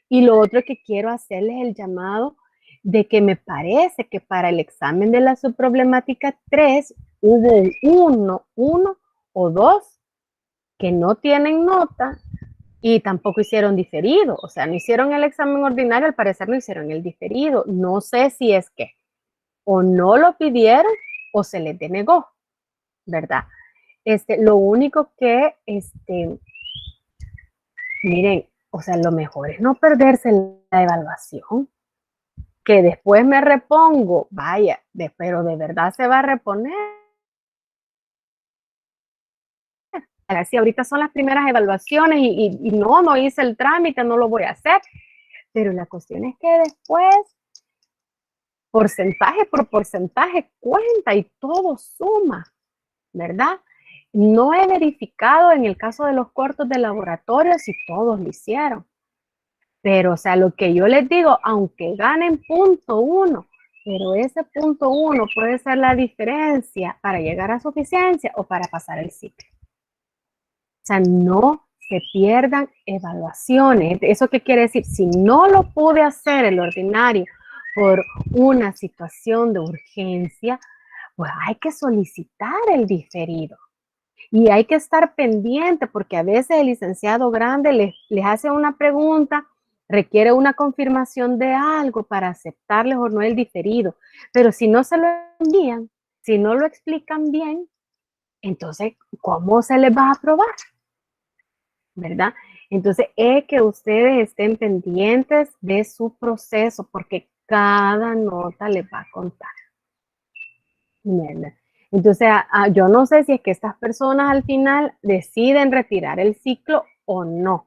Speaker 1: Y lo otro que quiero hacerles el llamado de que me parece que para el examen de la subproblemática 3 hubo uno o dos que no tienen nota y tampoco hicieron diferido. O sea, no hicieron el examen ordinario, al parecer no hicieron el diferido. No sé si es que o no lo pidieron o se les denegó, ¿verdad? Lo único que, miren, o sea, lo mejor es no perderse la evaluación. Que después me repongo, vaya, pero de verdad se va a reponer. Si ahorita son las primeras evaluaciones y no hice el trámite, no lo voy a hacer. Pero la cuestión es que después, porcentaje por porcentaje cuenta y todo suma, ¿verdad? No he verificado en el caso de los cortos de laboratorio si todos lo hicieron. Pero, o sea, lo que yo les digo, aunque ganen 0.1, pero ese 0.1 puede ser la diferencia para llegar a suficiencia o para pasar el ciclo. O sea, no se pierdan evaluaciones. ¿Eso qué quiere decir? Si no lo pude hacer el ordinario por una situación de urgencia, pues hay que solicitar el diferido. Y hay que estar pendiente porque a veces el licenciado grande les hace una pregunta requiere una confirmación de algo para aceptarles o no el diferido. Pero si no se lo envían, si no lo explican bien, entonces, ¿cómo se les va a aprobar? ¿Verdad? Entonces, es que ustedes estén pendientes de su proceso porque cada nota les va a contar. ¿Verdad? Entonces, yo no sé si es que estas personas al final deciden retirar el ciclo o no.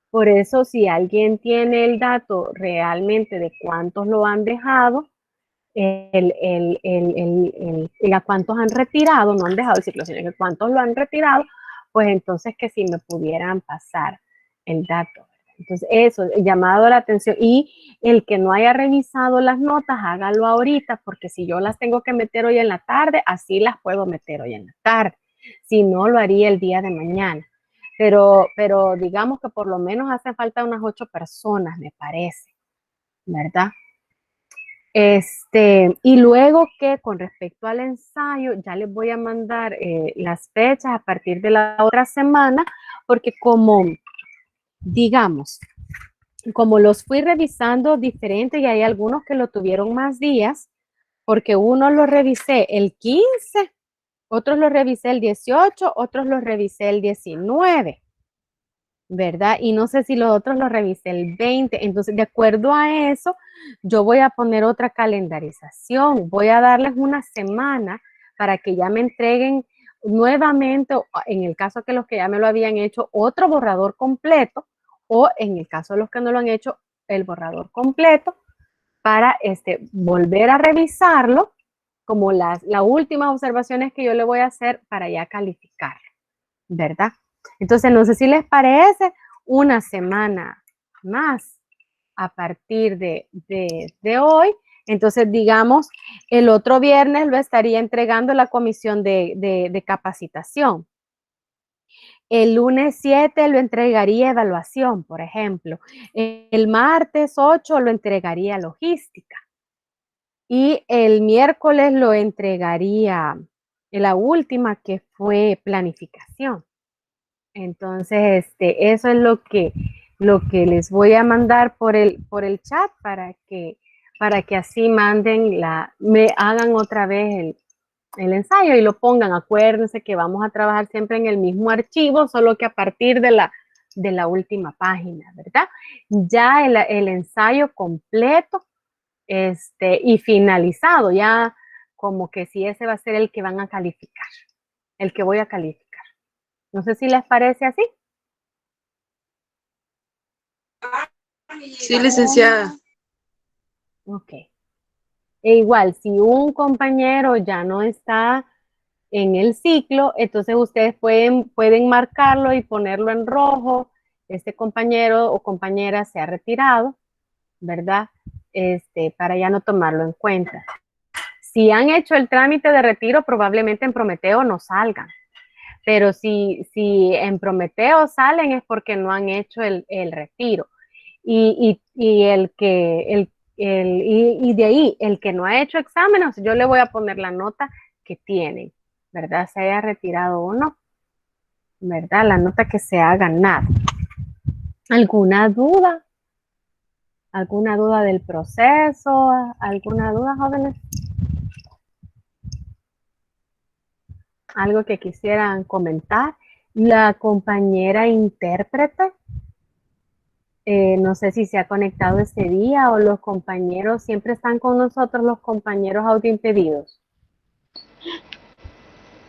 Speaker 1: Por eso, si alguien tiene el dato realmente de cuántos lo han dejado, a cuántos han retirado, no han dejado el ciclo, sino que cuántos lo han retirado, pues entonces que si me pudieran pasar el dato. Entonces eso, llamado la atención. Y el que no haya revisado las notas, hágalo ahorita, porque si yo las tengo que meter hoy en la tarde, así las puedo meter hoy en la tarde. Si no, lo haría el día de mañana. Pero digamos que por lo menos hace falta unas 8 personas, me parece, ¿verdad? Y luego que con respecto al ensayo, ya les voy a mandar las fechas a partir de la otra semana, porque digamos, como los fui revisando diferente y hay algunos que lo tuvieron más días, porque uno lo revisé el 15, otros lo revisé el 18, otros lo revisé el 19. ¿Verdad? Y no sé si los otros los revisé el 20. Entonces, de acuerdo a eso, yo voy a poner otra calendarización. Voy a darles una semana para que ya me entreguen nuevamente, en el caso que los que ya me lo habían hecho, otro borrador completo, o en el caso de los que no lo han hecho, el borrador completo, para volver a revisarlo, como las últimas observaciones que yo le voy a hacer para ya calificar, ¿verdad? Entonces, no sé si les parece una semana más a partir de hoy. Entonces, digamos, el otro viernes lo estaría entregando la comisión de capacitación. El lunes 7 lo entregaría evaluación, por ejemplo. El martes 8 lo entregaría logística. Y el miércoles lo entregaría la última, que fue planificación. Entonces, eso es lo que les voy a mandar por el chat para que así me hagan otra vez el ensayo y lo pongan. Acuérdense que vamos a trabajar siempre en el mismo archivo, solo que a partir de la última página, ¿verdad? Ya el ensayo completo y finalizado, ya como que si ese va a ser el que van a calificar, el que voy a calificar. No sé si les parece así.
Speaker 2: Sí, licenciada.
Speaker 1: Ok. E igual, si un compañero ya no está en el ciclo, entonces ustedes pueden marcarlo y ponerlo en rojo. Este compañero o compañera se ha retirado, ¿verdad? Para ya no tomarlo en cuenta. Si han hecho el trámite de retiro, probablemente en Prometeo no salgan. Pero si en Prometeo salen es porque no han hecho el retiro. Y de ahí, el que no ha hecho exámenes, yo le voy a poner la nota que tienen, ¿verdad? Se haya retirado o no, ¿verdad? La nota que se ha ganado. ¿Alguna duda? ¿Alguna duda del proceso? ¿Alguna duda, jóvenes? ¿Algo que quisieran comentar? La compañera intérprete, no sé si se ha conectado ese día o los compañeros siempre están con nosotros, los compañeros audioimpedidos.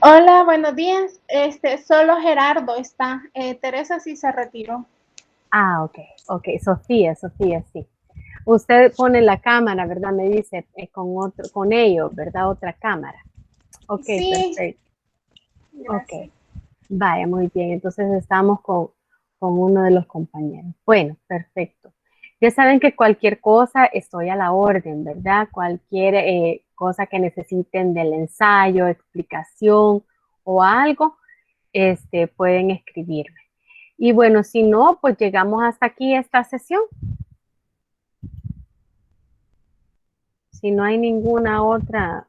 Speaker 7: Hola, buenos días. Solo Gerardo está. Teresa sí se retiró.
Speaker 1: Ah, ok. Sofía, sí. Usted pone la cámara, ¿verdad? Me dice con ellos, ¿verdad? Otra cámara. Ok,
Speaker 7: Sí.
Speaker 1: perfecto.
Speaker 7: Gracias.
Speaker 1: Ok, vaya, muy bien. Entonces estamos con uno de los compañeros. Bueno, perfecto. Ya saben que cualquier cosa estoy a la orden, ¿verdad? Cualquier cosa que necesiten del ensayo, explicación o algo, pueden escribirme. Y bueno, si no, pues llegamos hasta aquí esta sesión. Si no hay ninguna otra